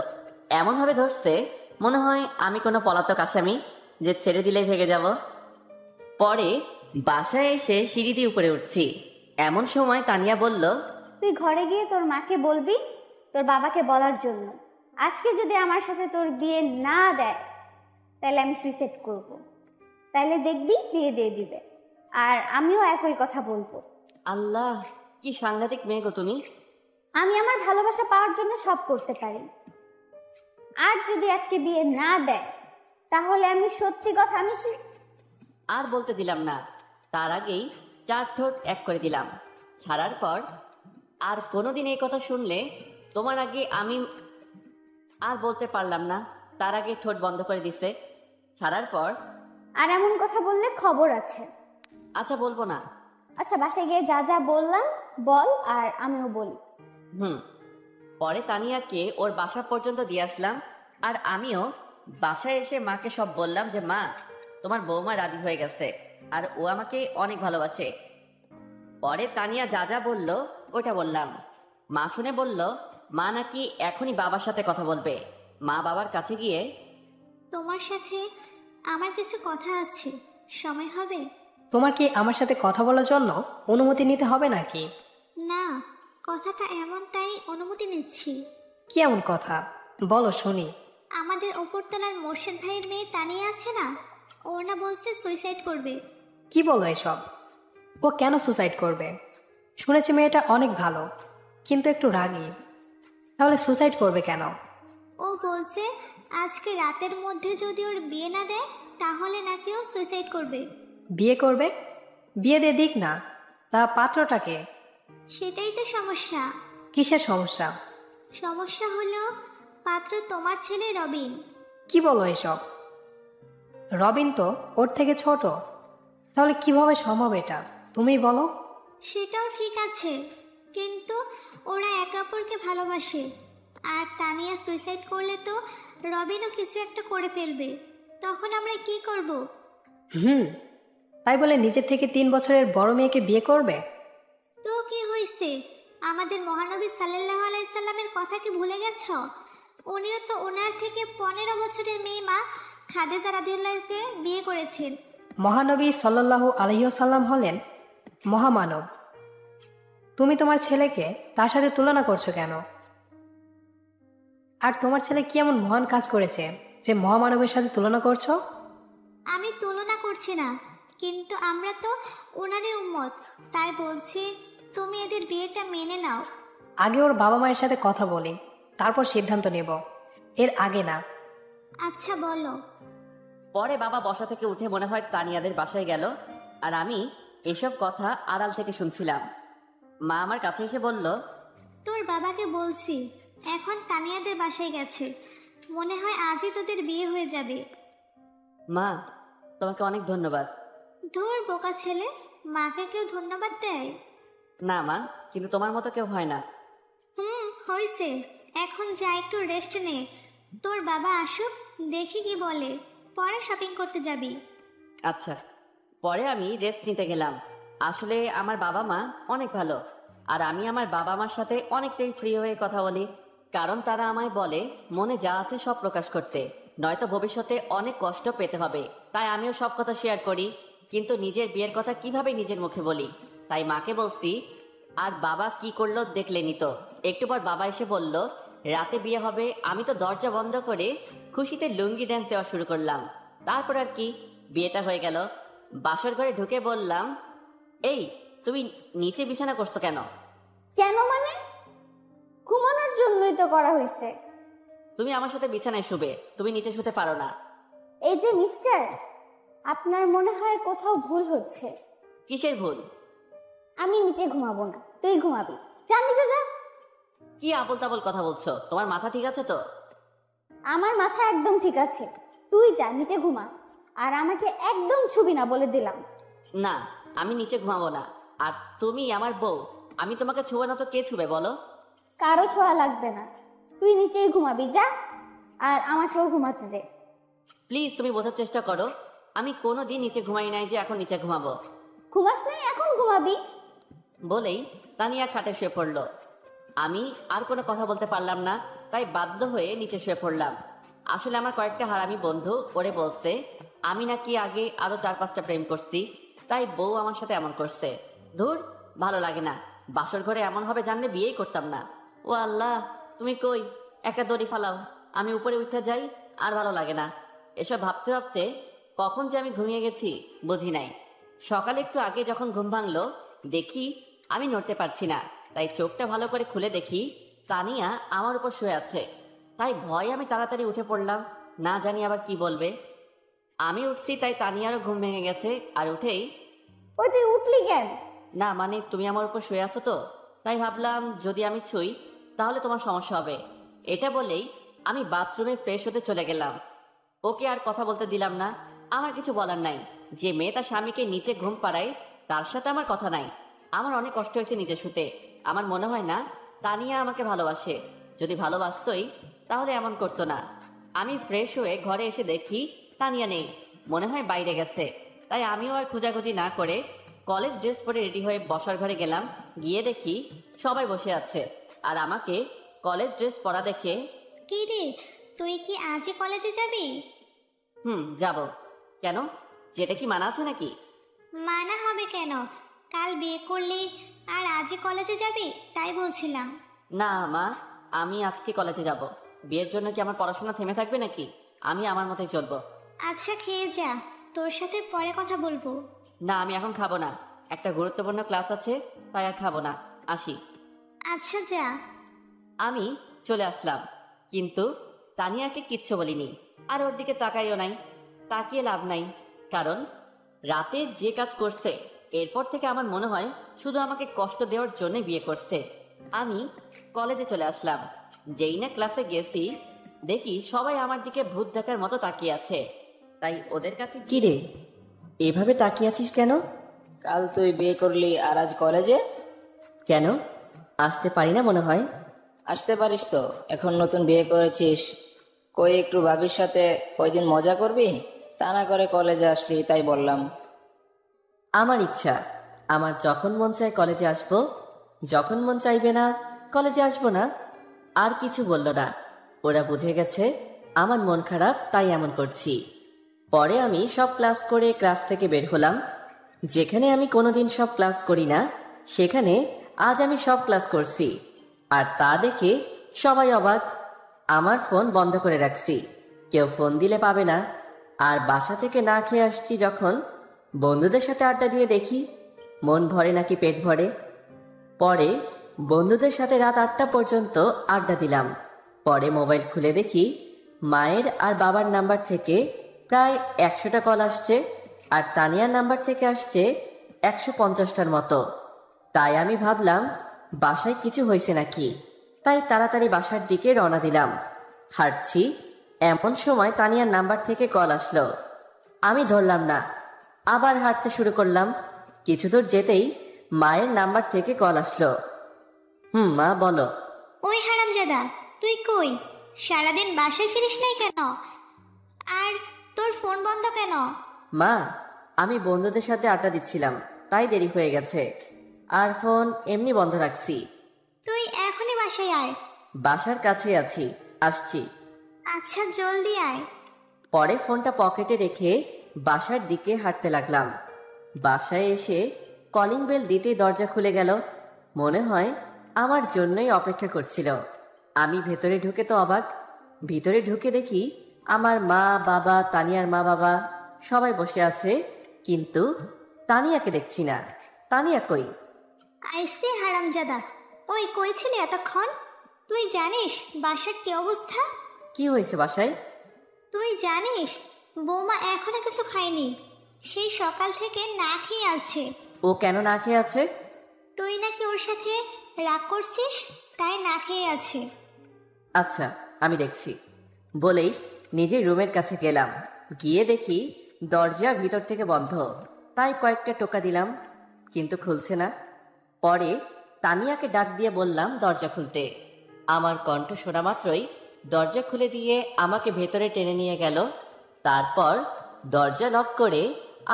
এমন ভাবে ধরছে মনে হয় আমি কোনো পলাতক আসামি যে ছেড়ে দিলেই ভেগে যাব। পরে বাসায় এসে সিঁড়ি দিয়ে উপরে উঠছি, এমন সময় তানিয়া বলল, তুই ঘরে গিয়ে তোর মাকে বলবি তোর বাবাকে বলার জন্য আজকে যদি আমার সাথে তোর বিয়ে না দেয় তাহলে আমি সুইসাইড করব। তাহলে দেখবি বিয়ে দিয়ে দিবে, আর আমিও একই কথা বলবো। আল্লাহ, কি সাংঘাতিক মেয়ে গো তুমি। আমি আমার ভালোবাসা পাওয়ার জন্য সব করতে পারি, আর যদি আজকে বিয়ে না দেয় তাহলে আমি সত্যি কথা আর বলতে দিলাম না, তার আগেই 4 ঠোঁট এক করে দিলাম। ছাড়ার পর আর কোনোদিন এই কথা শুনলে তোমার আগে আমি আর বলতে পারলাম না, তার আগে ঠোঁট বন্ধ করে দিছে। ছাড়ার পর আর এমন কথা বললে খবর আছে। আচ্ছা, বলবো না। আচ্ছা, বাসায় গিয়ে যা যা বললাম বল, আর আমিও বলি। পরে তানিয়াকে ওর বাসা পর্যন্ত দিয়ে আসলাম, আর আমিও বাসায় এসে মাকে সব বললাম যে মা, তোমার বৌমা রাজি হয়ে গেছে আর ও আমাকে অনেক ভালোবাসে। পরে তানিয়া যা যা বলল ওটা বললাম। মা শুনে বলল মা নাকি এখনই বাবার সাথে কথা বলবে। মা বাবার কাছে গিয়ে, তোমার সাথে আমার কিছু কথা আছে, সময় হবে? তোমার কি আমার সাথে কথা বলার জন্য অনুমতি নিতে হবে নাকি? না, কথাটা এমন তাই অনুমতি নিচ্ছি। কি এমন কথা বলো শুনি। আমাদের ওপরতলার মোর্শেদ ভাইয়ের মেয়ে তানিয়া আছে না, ওর না বলছে সুইসাইড করবে। কি বলো এসব? ও কেন সুসাইড করবে? শুনেছি মেয়েটা অনেক ভালো, কিন্তু একটু রাগী। তাহলে সুসাইড করবে কেন? ও বলছে আজকে রাতের মধ্যে যদি ওর বিয়ে না দেয় তাহলে নাকি ও সুইসাইড করবে। বিয়ে করবে? বিয়ে দিয়ে দিক না, তা পাত্রটাকে। সেটাই তো সমস্যা। কিসের সমস্যা? সমস্যা হলো পাত্র তোমার ছেলে রবিন। কি বলো এসব? রবিন তো ওর থেকে ছোট, তাহলে কিভাবে সম্ভব এটা তুমিই বলো। সেটাও ঠিক আছে, কিন্তু ওরা একে অপরকে ভালোবাসে। আর তানিয়া সুইসাইড করলে তো রবিনও কিছু একটা করে ফেলবে, তখন আমরা কি করব? তাই বলে নিজের থেকে 3 বছরের বড় মেয়েকে বিয়ে করবে? তো কি হয়েছে? আমাদের মহানবী সাল্লাল্লাহু আলাইহি সাল্লামের কথা কি ভুলে গেছ? উনিও তো ওনার থেকে 15 বছরের মেয়ে মা খাদিজা রাদিয়াল্লাহুকে বিয়ে করেছেন। মহানবী সাল্লাল্লাহু আলাইহি ওয়াসাল্লাম হলেন মহামানব। তুমি তোমার ছেলেকে তার সাথে তুলনা করছো কেন? আর তোমার ছেলে কি এমন মহান কাজ করেছে যে মহামানবের সাথে তুলনা করছো? আমি তুলনা করছি না, কিন্তু আমরা তো ওনারই উম্মত, তাই বলছি তুমি এদের বিয়েটা মেনে নাও। আগে ওর বাবা মায়ের সাথে কথা বলি, তারপর সিদ্ধান্ত নেব, এর আগে না। আচ্ছা বলো। পরে বাবা বসা থেকে উঠে মনে হয় তানিয়াদের বাসায় গেল, আর আমি এসব কথা আড়াল থেকে শুনছিলাম। মা আমার কাছে এসে বলল, তোর বাবাকে বলছি এখন তানিয়াদের বাসায় গেছে, মনে হয় আজই তোদের বিয়ে হয়ে যাবে। মা তোমাকে অনেক ধন্যবাদ। ধুর বোকা ছেলে, মাকে কেউ ধন্যবাদ দেয়? না মা, কিন্তু তোমার মতো কেউ হয় না। হয়েছে, এখন যা একটু রেস্ট নে। তোর বাবা আসুক, দেখি কি বলে, পরে শপিং করতে যাবি। আচ্ছা। পরে আমি রেস্ট নিতে গেলাম। আসলে আমার বাবা মা অনেক ভালো, আর আমি আমার বাবা মার সাথে অনেকটাই ফ্রি হয়ে কথা বলি, কারণ তারা আমায় বলে মনে যা আছে সব প্রকাশ করতে, নয়তো ভবিষ্যতে অনেক কষ্ট পেতে হবে। তাই আমিও সব কথা শেয়ার করি, কিন্তু নিজের বিয়ের কথা কিভাবে নিজের মুখে বলি। তাই মাকে বলছি, আর বাবা কি করলো দেখলেনি তো। একটু পর বাবা এসে বলল রাতে বিয়ে হবে। আমি তো দরজা বন্ধ করে খুশিতে লুঙ্গি ড্যান্স দেওয়া শুরু করলাম। তারপর আর কি, বিয়েটা হয়ে গেল। বাসর ঘরে ঢুকে বললাম, এই তুমি নিচে বিছানা করছো কেন? কেন মানে? ঘুমানোর জন্যই তো করা হয়েছে। তুমি আমার সাথে বিছানায় শুবে, তুমি নিচে শুতে পারো না। এই যে মিস্টার, আপনার মনে হয় কোথাও ভুল হচ্ছে। কিসের ভুল? আমি নিচে ঘুমাবো না, তুই ঘুমাবি। যা নিচে যা। কি আবল তাবল কথা বলছো? তোমার মাথা ঠিক আছে তো? আমার মাথা একদম ঠিক আছে, তুই যা নিচে ঘুমা। আর আমাকে একদম ছুবি না বলে দিলাম। না, আমি নিচে ঘুমাবো না। আর তুমি আমার বউ, আমি তোমাকে ছুবে না তো কে ছুবে বলো? কারো ছোঁয়া লাগবে না, তুই নিচেই ঘুমাবি, যা। আর আমাকেও ঘুমাতে দে। প্লিজ তুমি বোঝার চেষ্টা করো, আমি কোনোদিন নিচে ঘুমাই নাই যে এখন নিচে ঘুমাবো। ঘুমাস নাই, এখন ঘুমাবি। বলেই তানিয়া খাটে শুয়ে পড়ল। আমি আর কোনো কথা বলতে পারলাম না, তাই বাধ্য হয়ে নিচে শুয়ে পড়লাম। আসলে আমার কয়েকটা হারামি বন্ধু ওরে বলছে আমি নাকি আগে আরো 4-5টা প্রেম করছি, তাই বউ আমার সাথে এমন করছে। ধুর, ভালো লাগে না। বাসর ঘরে এমন হবে জানলে বিয়েই করতাম না। ও আল্লাহ, তুমি কই, একটা দড়ি ফালাও, আমি উপরে উঠে যাই। আর ভালো লাগে না। এসব ভাবতে ভাবতে কখন যে আমি ঘুমিয়ে গেছি বুঝি নাই। সকালে একটু আগে যখন ঘুম ভাঙলো, দেখি আমি নড়তে পারছি না। তাই চোখটা ভালো করে খুলে দেখি তানিয়া আমার উপর শুয়ে আছে। তাই ভয়ে আমি তাড়াতাড়ি উঠে পড়লাম, না জানি আবার কি বলবে। আমি উঠছি তাই তানিয়ারও ঘুম ভেঙে গেছে। আর উঠেই, ওই তুই উঠলি কেন? না মানে তুমি আমার উপর শুয়ে আছো তো, তাই ভাবলাম যদি আমি ছুই তাহলে তোমার সমস্যা হবে। এটা বলেই আমি বাথরুমে ফ্রেশ হতে চলে গেলাম। ওকে আর কথা বলতে দিলাম না। আমার কিছু বলার নাই। যে মেয়ে তার স্বামীকে নিচে ঘুম পাড়ায় তার সাথে আমার কথা নাই। আমার অনেক কষ্ট হয়েছে নিচে শুতে। আমার মনে হয় না তানিয়া আমাকে ভালোবাসে। যদি ভালোবাসতই তাহলে এমন করতো না। আমি ফ্রেশ হয়ে ঘরে এসে দেখি তানিয়া নেই, মনে হয় বাইরে গেছে। তাই আমিও আর খোঁজাখুঁজি না করে কলেজ ড্রেস পরে রেডি হয়ে বসার ঘরে গেলাম। গিয়ে দেখি সবাই বসে আছে, আর আমাকে কলেজ ড্রেস পরা দেখে, কি রে, তুই কি আজই কলেজে যাবি? যাব। কেন, যেটা কি মানা আছে নাকি? মানা হবে কেন? কাল বিয়ে করলি আর আজই কলেজে যাবি, তাই বলছিলাম। না মা, আমি আজকে কলেজে যাব। বিয়ের জন্য কি আমার পড়াশোনা থেমে থাকবে নাকি? আমি আমার মতোই চলবো। আচ্ছা খেয়ে যা, তোর সাথে পরে কথা বলবো। না, আমি এখন খাবো না। একটা গুরুত্বপূর্ণ ক্লাস আছে, তাই আর খাবো না। আসি। আচ্ছা যা। আমি চলে আসলাম, কিন্তু তানিয়াকে কিচ্ছু বলিনি, আর ওর দিকে তাকাইও নাই। তাকিয়ে লাভ নাই, কারণ রাতে যে কাজ করছে এরপর থেকে আমার মনে হয় শুধু আমাকে কষ্ট দেওয়ার জন্য বিয়ে করছে। আমি কলেজে চলে আসলাম। যেই না ক্লাসে গেছি, দেখি সবাই আমার দিকে ভূত দেখার মতো তাকিয়ে আছে। তাই ওদের কাছে কি রে, এভাবে তাকিয়ে আছিস কেন? কাল তুই বিয়ে করলি আর আজ কলেজে? কেন আসতে পারি না মনে হয়? আসতে পারিস তো, এখন নতুন বিয়ে করেছিস। কই একটু ভাবির সাথে কয়দিন মজা করবি, তা না করে কলেজে আসলি, তাই বললাম। আমার ইচ্ছা, আমার যখন মন চায় কলেজে আসবো, যখন মন চাইবে না কলেজে আসবো না। আর কিছু বলল না। ওরা বুঝে গেছে আমার মন খারাপ, তাই এমন করছি। পরে আমি সব ক্লাস করে ক্লাস থেকে বের হলাম। যেখানে আমি কোনোদিন সব ক্লাস করি না, সেখানে আজ আমি সব ক্লাস করছি। আর তা দেখে সবাই অবাক। আমার ফোন বন্ধ করে রাখছি, কেউ ফোন দিলে পাবে না। আর বাসা থেকে না খেয়ে আসছি যখন, বন্ধুদের সাথে আড্ডা দিয়ে দেখি মন ভরে নাকি পেট ভরে। পরে বন্ধুদের সাথে রাত 8টা পর্যন্ত আড্ডা দিলাম। পরে মোবাইল খুলে দেখি মায়ের আর বাবার নাম্বার থেকে প্রায় 100টা কল আসছে, আর তানিয়ার নাম্বার থেকে আসছে 150টার মতো। তাই আমি ভাবলাম বাসায় কিছু হয়েছে নাকি, তাই তাড়াতাড়ি বাসার দিকে রওনা দিলাম। হাঁটছি, এমন সময় তানিয়ার নাম্বার থেকে কল আসলো। আমি ধরলাম না, আবার হাঁটতে শুরু করলাম। কিছু দূর যেতেই মায়ের নাম্বার থেকে কল আসলো। মা বলো। ওই হারামজাদা, তুই কই? সারাদিন বাসায় ফিরিস নাই কেন? আর তোর ফোন বন্ধ কেন? মা, আমি বন্ধুদের সাথে আড্ডা দিচ্ছিলাম, তাই দেরি হয়ে গেছে। আর ফোন এমনি বন্ধ রাখছি। তুই এখনই বাসায় আয়। বাসার কাছে আছি, আসছি। আচ্ছা, জলদি আয়। পরে ফোনটা পকেটে রেখে বাসার দিকে হাঁটতে লাগলাম। বাসায় এসে কলিং বেল দিতেই দরজা খুলে গেল। মনে হয় আমার জন্যই অপেক্ষা করছিল। আমি ভেতরে ঢুকে তো অবাক। ভিতরে ঢুকে দেখি আমার মা, বাবা, তানিয়ার মা বাবা সবাই বসে আছে, কিন্তু তানিয়াকে দেখছি না। তানিয়া কই? আইসে হারামজাদা। ওই কই ছিলি এতক্ষণ? তুই জানিস বাসার কি অবস্থা? কি হয়েছে বাসায়? তুই জানিস বৌমা এখনো কিছু খায়নি, সেই সকাল থেকে না খেয়ে আছে। ও কেন না খেয়ে আছে? তুই নাকি ওর সাথে রাগ করছিস, তাই না খেয়ে আছে। আচ্ছা, আমি দেখছি বলেই নিজের রুমের কাছে গেলাম। গিয়ে দেখি দরজা ভিতর থেকে বন্ধ। তাই কয়েকটা টোকা দিলাম, কিন্তু খুলছে না। পরে তানিয়াকে ডাক দিয়ে বললাম দরজা খুলতে। আমার কণ্ঠ শোনা মাত্রই দরজা খুলে দিয়ে আমাকে ভেতরে টেনে নিয়ে গেল। তারপর দরজা লক করে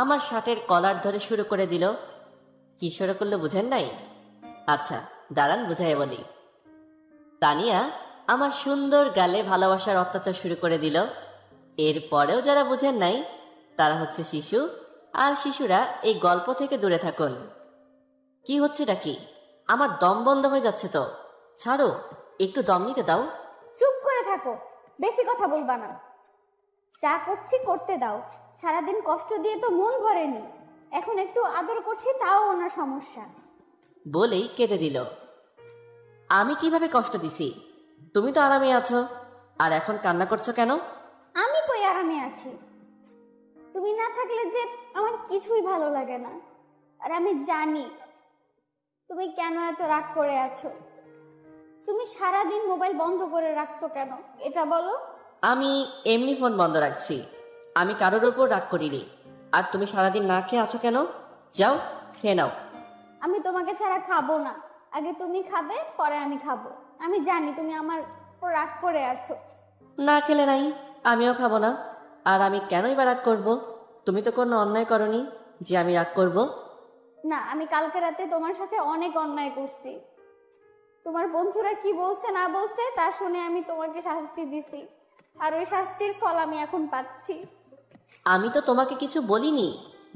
আমার শার্টের কলার ধরে শুরু করে দিল। কি শুরু করলো বুঝেন নাই? আচ্ছা দাঁড়ান বুঝাই বলি। তানিয়া আমার সুন্দর গালে ভালোবাসার অত্যাচার শুরু করে দিল। এরপরেও যারা বুঝেন নাই তারা হচ্ছে শিশু, আর শিশুরা এই গল্প থেকে দূরে থাকুন। কি হচ্ছেটা কি? আমার দম বন্ধ হয়ে যাচ্ছে তো, ছাড়ো, একটু দম নিতে দাও। চুপ করে থাকো, বেশি কথা বলবা না। যা করছি করতে দাও। সারাদিন কষ্ট দিয়ে তো মন ভরেনি, এখন একটু আদর করছি তাও ওনার সমস্যা। বলেই কেঁদে দিল। আমি কিভাবে কষ্ট দিছি? তুমি তো আরামে আছো, আর এখন কান্না করছো কেন? আমি কই আরামে আছি? তুমি না থাকলে যে আমার কিছুই ভালো লাগে না। আর আমি জানি তুমি কেন এত রাগ করে আছো। তুমি সারাদিন মোবাইল বন্ধ করে রাখছো কেন, এটা বলো। আমি এমনি ফোন বন্ধ রাখছি, আমি কারোর উপর রাগ করিনি। আর তুমি সারাদিন না খেয়ে আছো কেন? যাও খেয়ে নাও। আমি তোমাকে ছাড়া খাবো না, আগে তুমি খাবে পরে আমি খাবো। আমি জানি তুমি আমার উপর রাগ করে আছো। না খেলে নাই, আমিও খাবো না। আর আমি কেনই বা রাগ করবো? তুমি তো কোনো অন্যায় করনি যে আমি রাগ করব। না, আমি কালকে রাতে তোমার সাথে অনেক অন্যায় করছি। তোমার বন্ধুরা কি বলছে না বলছে তা শুনে আমি তোমাকে শাস্তি দিছি, আর ওই শাস্তির ফল আমি এখন পাচ্ছি। আমি তো তোমাকে কিছু বলিনি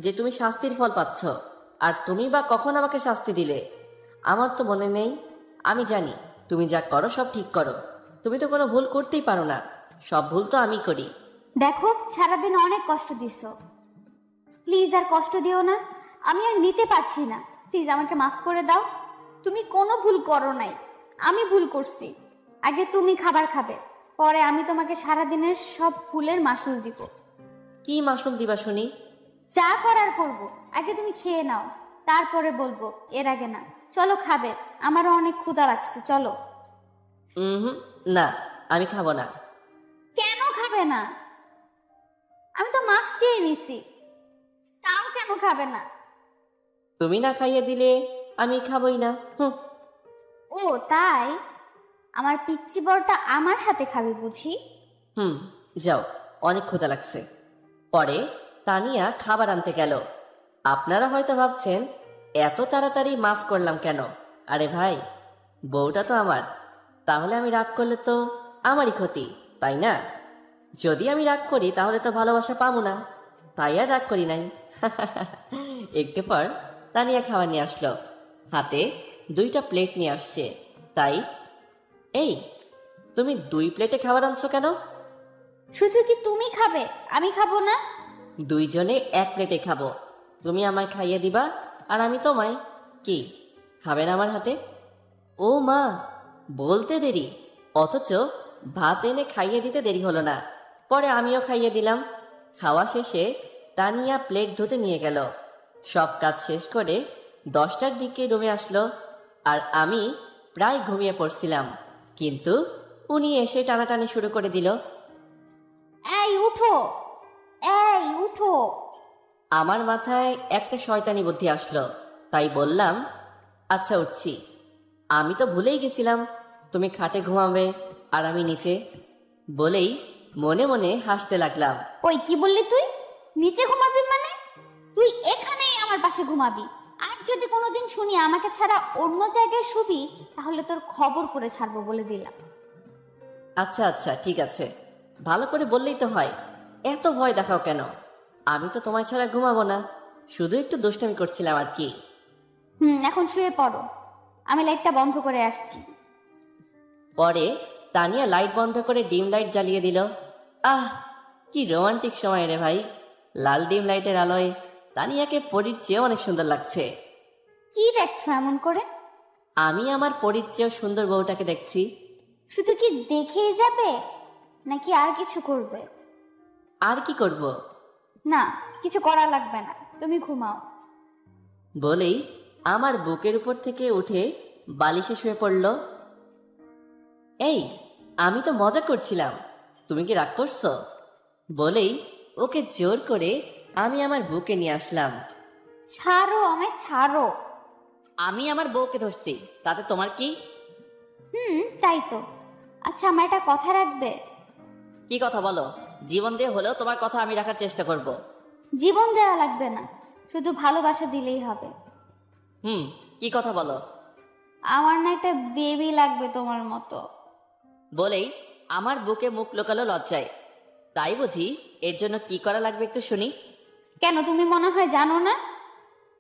যে তুমি শাস্তির ফল পাচ্ছ। আর তুমি বা কখন আমাকে শাস্তি দিলে? আমার তো মনে নেই। আমি জানি তুমি যা করো সব ঠিক করো, তুমি তো কোনো ভুল করতেই পারো না। সব ভুল তো আমি করি। দেখো, সারাদিন অনেক কষ্ট দিছো, প্লিজ আর কষ্ট দিও না। আমি আর নিতে পারছি না, প্লিজ আমাকে মাফ করে দাও। তুমি কোনো ভুল করো নাই, আমি ভুল করছি। আগে তুমি খাবার খাবে, পরে আমি তোমাকে সারাদিনের সব ফুলের মাসুল দিব। কি মাসুল দিবা শুনি? যা করার করব, আগে তুমি খেয়ে নাও, তারপরে বলবো, এর আগে না। চলো খাবে, আমারও অনেক ক্ষুধা লাগছে, চলো। হুম, না আমি খাবো না। কেন খাবে না? আমি তো মাছ চেয়ে নিছি, তাও কেন খাবে না? তুমি না খাইয়ে দিলে আমি খাবই না। হুম। ও তাই? আমার পিচ্চি বড়টা আমার হাতে খাবে বুঝি? হুম, যাও, অনেক ক্ষুধা লাগছে। পরে তানিয়া খাবার আনতে গেল। আপনারা হয়তো ভাবছেন এত তাড়াতাড়ি মাফ করলাম কেন? আরে ভাই, বউটা তো আমার, তাহলে আমি রাগ করলে তো আমারই ক্ষতি, তাই না? যদি আমি রাগ করি তাহলে তো ভালোবাসা পাবো না, তাই আর রাগ করি নাই। একটু পর তানিয়া খাবার নিয়ে আসলো, হাতে 2টা প্লেট নিয়ে আসছে। তাই, এই তুমি 2 প্লেটে খাবার আনছো কেন? শুধু কি তুমি খাবে, আমি খাবো না? 2 জনে 1 প্লেটে খাবো। তুমি আমায় খাইয়ে দিবা আর আমি তোমায়। কি খাবেন আমার হাতে? ও মা, বলতে দেরি, অথচ ভাত এনে খাইয়ে দিতে দেরি হলো না। পরে আমিও খাইয়ে দিলাম। খাওয়া শেষে তানিয়া প্লেট ধুতে নিয়ে গেল। সব কাজ শেষ করে 10টার দিকে রুমে আসলো, আর আমি প্রায় ঘুমিয়ে পড়ছিলাম, কিন্তু উনি এসে টানাটানি শুরু করে দিল। এই উঠো, এই উঠো। আমার মাথায় একটা শয়তানি বুদ্ধি আসলো, তাই বললাম, আচ্ছা উঠছি। আমি তো ভুলেই গেছিলাম তুমি খাটে ঘুমাবে আর আমি নিচে, বলেই মনে মনে হাসতে লাগলাম। ওই কি বললি তুই? নিচে ঘুমাবি মানে? তুই এখানেই আমার পাশে ঘুমাবি, আর যদি কোনোদিন শুনি আমাকে ছাড়া অন্য জায়গায় শুবি, তাহলে তোর খবর করে ছাড়বো বলে দিলাম। আচ্ছা আচ্ছা ঠিক আছে, ভালো করে বললেই তো হয়, এত ভয় দেখাও কেন? আমি তো তোমায় ছাড়া ঘুমাবো না, শুধু একটু দুষ্টামি করছিলাম আর কি। এখন শুয়ে পড়ো, আমি লাইটটা বন্ধ করে আসছি। পরে তানিয়া লাইট বন্ধ করে ডিম লাইট জ্বালিয়ে দিল। আহ, কি রোমান্টিক সময় রে ভাই! লাল ডিম লাইটের আলোয় তানিয়াকে পরীর চেয়েও অনেক সুন্দর লাগছে। কি দেখছো এমন করে? আমি আমার পরীর চেয়েও সুন্দর বউটাকে দেখছি। শুধু কি দেখেই যাবে, নাকি আর কিছু করবে? আর কি করব? না, কিছু করা লাগবে না, তুমি ঘুমাও। বলেই আমার বুকের উপর থেকে উঠে বালিশে শুয়ে পড়ল। এই, আমি তো মজা করছিলাম, তুমি কি রাগ করছো? বলেই ওকে জোর করে আমি আমার বুকে নিয়ে আসলাম। ছাড়ো আমায়, ছাড়ো। আমি আমার বউকে ধরছি, তাতে তোমার কি? তাই তো। আচ্ছা, আমার একটা কথা রাখবে? কি কথা বলো? জীবন দিয়ে হলেও তোমার কথা আমি রাখার চেষ্টা করব। জীবন দেওয়া লাগবে না, শুধু ভালোবাসা দিলেই হবে। কি কথা বলো? আমার না একটা বেবি লাগবে তোমার মতো। বলেই আমার বুকে মুখ লুকালো লজ্জায়। তাই বুঝি? এর জন্য কি করা লাগবে একটু শুনি। কেন, তুমি মনে হয় জানো না?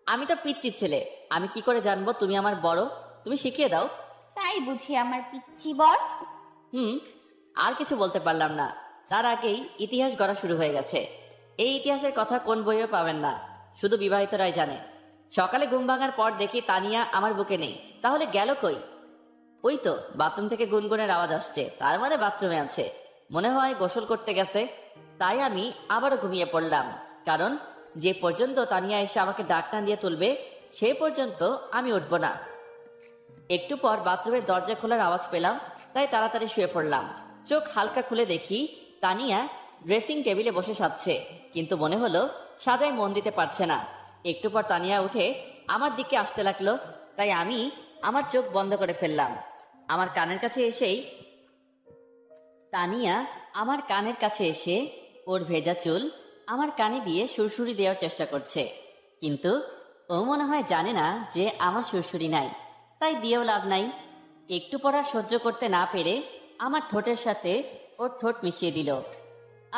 আমি তো পিচ্চি ছেলে, আমি কি করে জানবো তুমি আমার বড়? তুমি শিখিয়ে দাও। তাই বুঝি আমার পিচ্চি বর? আর কিছু বলতে পারলাম না, তার আগেই ইতিহাস গড়া শুরু হয়ে গেছে। এই ইতিহাসের কথা কোন বইও পাবেন না, শুধু বিবাহিতরাই জানে। সকালে ঘুম ভাঙার পর দেখি তানিয়া আমার বুকে নেই, তাহলে গেল কই? ওই তো বাথরুম থেকে গুনগুনের আওয়াজ আসছে, তার মানে বাথরুমে আছে, মনে হয় গোসল করতে গেছে। তাই আমি আবারও ঘুমিয়ে পড়লাম, কারণ যে পর্যন্ত তানিয়া এসে আমাকে ডাক না দিয়ে তুলবে সে পর্যন্ত আমি উঠবো না। একটু পর বাথরুমের দরজা খোলার আওয়াজ পেলাম, তাই তাড়াতাড়ি শুয়ে পড়লাম। চোখ হালকা খুলে দেখি তানিয়া ড্রেসিং টেবিলে বসে সাজছে, কিন্তু মনে হলো সাজায় মন দিতে পারছে না। একটু পর তানিয়া উঠে আমার দিকে আসতে লাগলো, তাই আমি আমার চোখ বন্ধ করে ফেললাম। আমার কানের কাছে এসেই তানিয়া আমার কানের কাছে এসে ওর ভেজা চুল আমার কানে দিয়ে সুরসুরি দেওয়ার চেষ্টা করছে, কিন্তু ও মনে হয় জানে না যে আমার সুরসুরি নাই, তাই দিয়েও লাভ নাই। একটু পর আর সহ্য করতে না পেরে আমার ঠোঁটের সাথে ওর ঠোঁট মিশিয়ে দিল।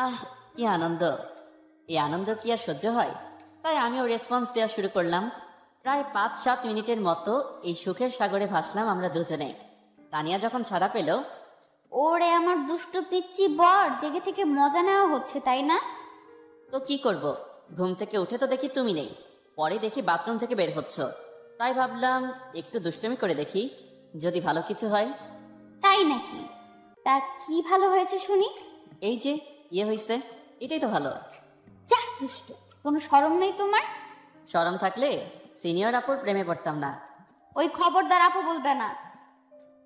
আহ, কি আনন্দ! এই আনন্দ কি আর সহ্য হয়? তাই আমিও রেসপন্স দেওয়া শুরু করলাম। প্রায় 5-7 মিনিটের মতো এই সুখের সাগরে ভাসলাম আমরা দুজনে। তানিয়া যখন ছাড়া পেল, ওরে আমার দুষ্টু পিচ্চি বর, জেগে থেকে মজা নেওয়া হচ্ছে তাই না? তো কি করব, ঘুম থেকে উঠে তো দেখি তুমি নেই, পরে দেখি বাথরুম থেকে বের হচ্ছ, তাই ভাবলাম একটু দুষ্টুমি করে দেখি, যদি ভালো কিছু হয়। তাই নাকি? তা কি ভালো হয়েছে শুনি? এই যে ইয়ে হয়েছে, এটাই তো ভালো। যা দুষ্ট, কোনো শরম নেই তোমার? শরম থাকলে সিনিয়র আপুর প্রেমে পড়তাম না। ওই খবরদার আপু বলবে না,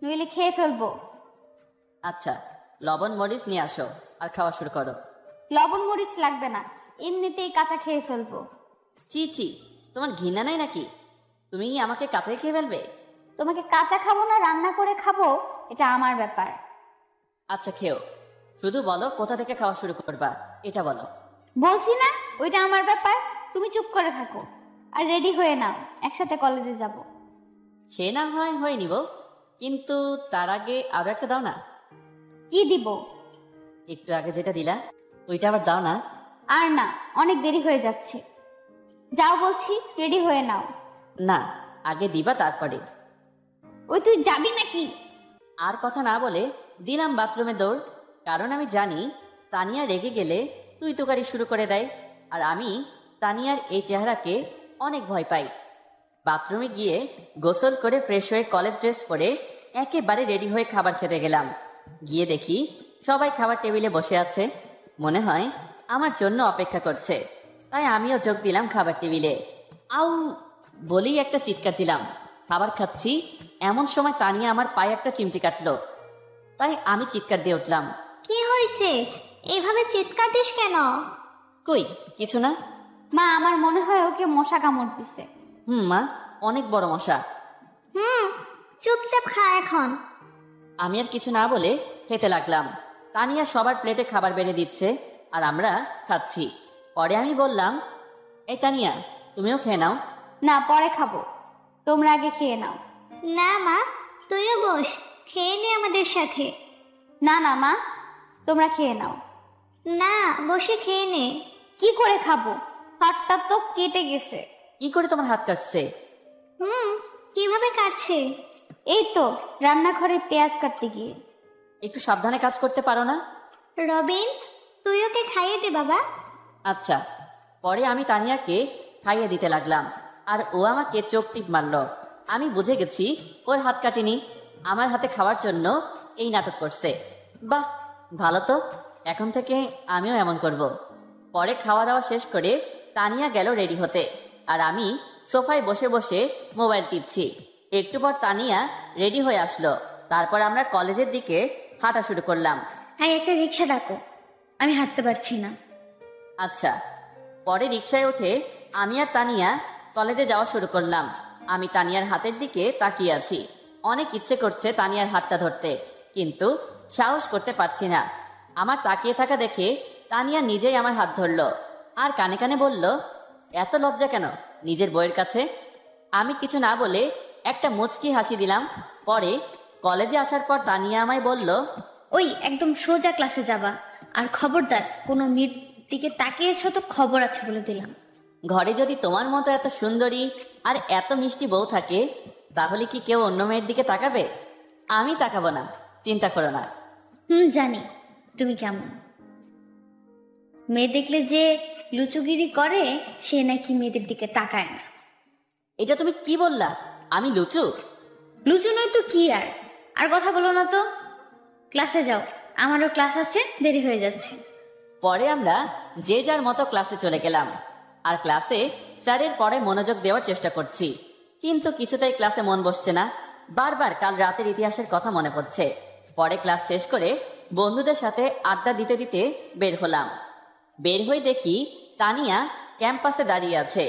নইলে খেয়ে ফেলবো। আচ্ছা, লবণ মরিচ নিয়ে আসো আর খাওয়া শুরু করো। লবণ মরিচ লাগবে না, এমনিতেই কাঁচা খেয়ে ফেলবো। চি চি, তোমার ঘৃণা নাই নাকি? তুমি আমাকে কাঁচাই খেয়ে ফেলবে? তোমাকে কাঁচা খাবো না রান্না করে খাবো এটা আমার ব্যাপার। আচ্ছা খেও, শুধু বলো কোথা থেকে খাওয়া শুরু করবা, এটা বলো। বলছি না ওইটা আমার ব্যাপার, তুমি চুপ করে থাকো আর রেডি হয়ে নাও, একসাথে কলেজে যাব। সে না হয় হয়ে নিব, কিন্তু তার আগে আরো একটা দাও না। কি দিব? একটু আগে যেটা দিলা ওইটা আবার দাও না। আর না, অনেক দেরি হয়ে যাচ্ছে। যাও বলছি, রেডি হয়ে নাও। না, আগে দিবা তারপরে। ওই তুই যাবি নাকি? আর কথা না বলে দিলাম বাথরুমে দৌড়, কারণ আমি জানি তানিয়া রেগে গেলে তুই তোকারি শুরু করে দেয়, আর আমি তানিয়ার এই চেহারাকে অনেক ভয় পাই। বাথরুমে গিয়ে গোসল করে ফ্রেশ হয়ে কলেজ ড্রেস পরে একেবারে রেডি হয়ে খাবার খেতে গেলাম। গিয়ে দেখি সবাই খাবার টেবিলে বসে আছে, মনে হয় আমার জন্য অপেক্ষা করছে। তাই আমিও যোগ দিলাম খাবার টেবিলে। আউ বলেই একটা চিৎকার দিলাম। খাবার খাচ্ছি এমন সময় তানিয়া আমার পায়ে একটা চিমটি কাটলো, তাই আমি চিৎকার দিয়ে উঠলাম। কি হয়েছে? এভাবে চিৎকার দিস কেন? কই কিছু না। মা, আমার মনে হয় ওকে মশা কামড় দিছে। মা, অনেক বড় মশা। চুপচাপ খা এখন। আমি আর কিছু না বলে খেতে লাগলাম। তানিয়া সবার প্লেটে খাবার বেড়ে দিচ্ছে আর আমরা খাচ্ছি। পরে আমি বললাম, এই তানিয়া তুমিও খেয়ে নাও। না, পরে খাবো, তোমরা আগে খেয়ে নাও। না মা, তুইও বস, খেয়ে নে আমাদের সাথে। না না মা, তোমরা খেয়ে নাও। না, বসে খেয়ে নে। কি করে খাবো? হাতটা তো কেটে গেছে। কি করে তোমার হাত কাটছে? কিভাবে কাটছে? এই তো রান্নাঘরে পেঁয়াজ কাটতে গিয়ে। একটু সাবধানে কাজ করতে পারো না? রবিন, তুই ওকে খাইয়ে দে বাবা। আচ্ছা। পরে আমি তানিয়াকে খাইয়ে দিতে লাগলাম, আর ও আমাকে চোখ টিপ মারলো। আমি বুঝে গেছি ওর হাত কাটেনি, আমার হাতে খাওয়ার জন্য এই নাটক করছে। বাহ, ভালো তো, এখন থেকে আমিও এমন করব। পরে খাওয়া দাওয়া শেষ করে তানিয়া গেল রেডি হতে, আর আমি সোফায় বসে বসে মোবাইল টিপছি। একটু পর তানিয়া রেডি হয়ে আসলো। তারপর আমরা কলেজের দিকে হাঁটা শুরু করলাম। হ্যাঁ, একটা রিক্সা ডাকো, আমি হাঁটতে পারছি না। আচ্ছা। পরে রিকশায় উঠে আমি আর তানিয়া কলেজে যাওয়া শুরু করলাম। আমি তানিয়ার হাতের দিকে তাকিয়ে আছি। অনেক ইচ্ছে করছে তানিয়ার হাতটা ধরতে, কিন্তু সাহস করতে পারছি না। আমার তাকিয়ে থাকা দেখে তানিয়া নিজেই আমার হাত ধরলো আর কানে কানে বলল, এত লজ্জা কেন নিজের বইয়ের কাছে? আমি কিছু না বলে একটা মুচকি হাসি দিলাম। পরে কলেজে আসার পর তানিয়া আমায় বলল, ওই একদম সোজা ক্লাসে যাবা, আর খবরদার কোনো মেয়ের দিকে তাকিয়েছ তো খবর আছে বলে দিলাম। ঘরে যদি তোমার মতো এত সুন্দরী আর এত মিষ্টি বউ থাকে, তাহলে কি কেউ অন্য মেয়ের দিকে তাকাবে? আমি তাকাবো না, চিন্তা করো না। জানি তুমি কেমন। মেয়ে দেখলে যে লুচুগিরি করে সে নাকি মেয়েদের দিকে তাকায় না। এটা তুমি কি বললা? আমি লুচু? লুচু নয় তো কি। আর কথা বলো না তো, ক্লাসে যাও, আমারও ক্লাস আছে, দেরি হয়ে যাচ্ছে। পরে আমরা যে যার মতো ক্লাসে চলে গেলাম, আর ক্লাসে স্যারের পরে মনোযোগ দেওয়ার চেষ্টা করছি, কিন্তু কিছুতেই ক্লাসে মন বসছে না। বারবার কাল রাতের ইতিহাসের কথা মনে পড়ছে। পরে ক্লাস শেষ করে বন্ধুদের সাথে আড্ডা দিতে দিতে বের হলাম। বের হয়ে দেখি তানিয়া ক্যাম্পাসে দাঁড়িয়ে আছে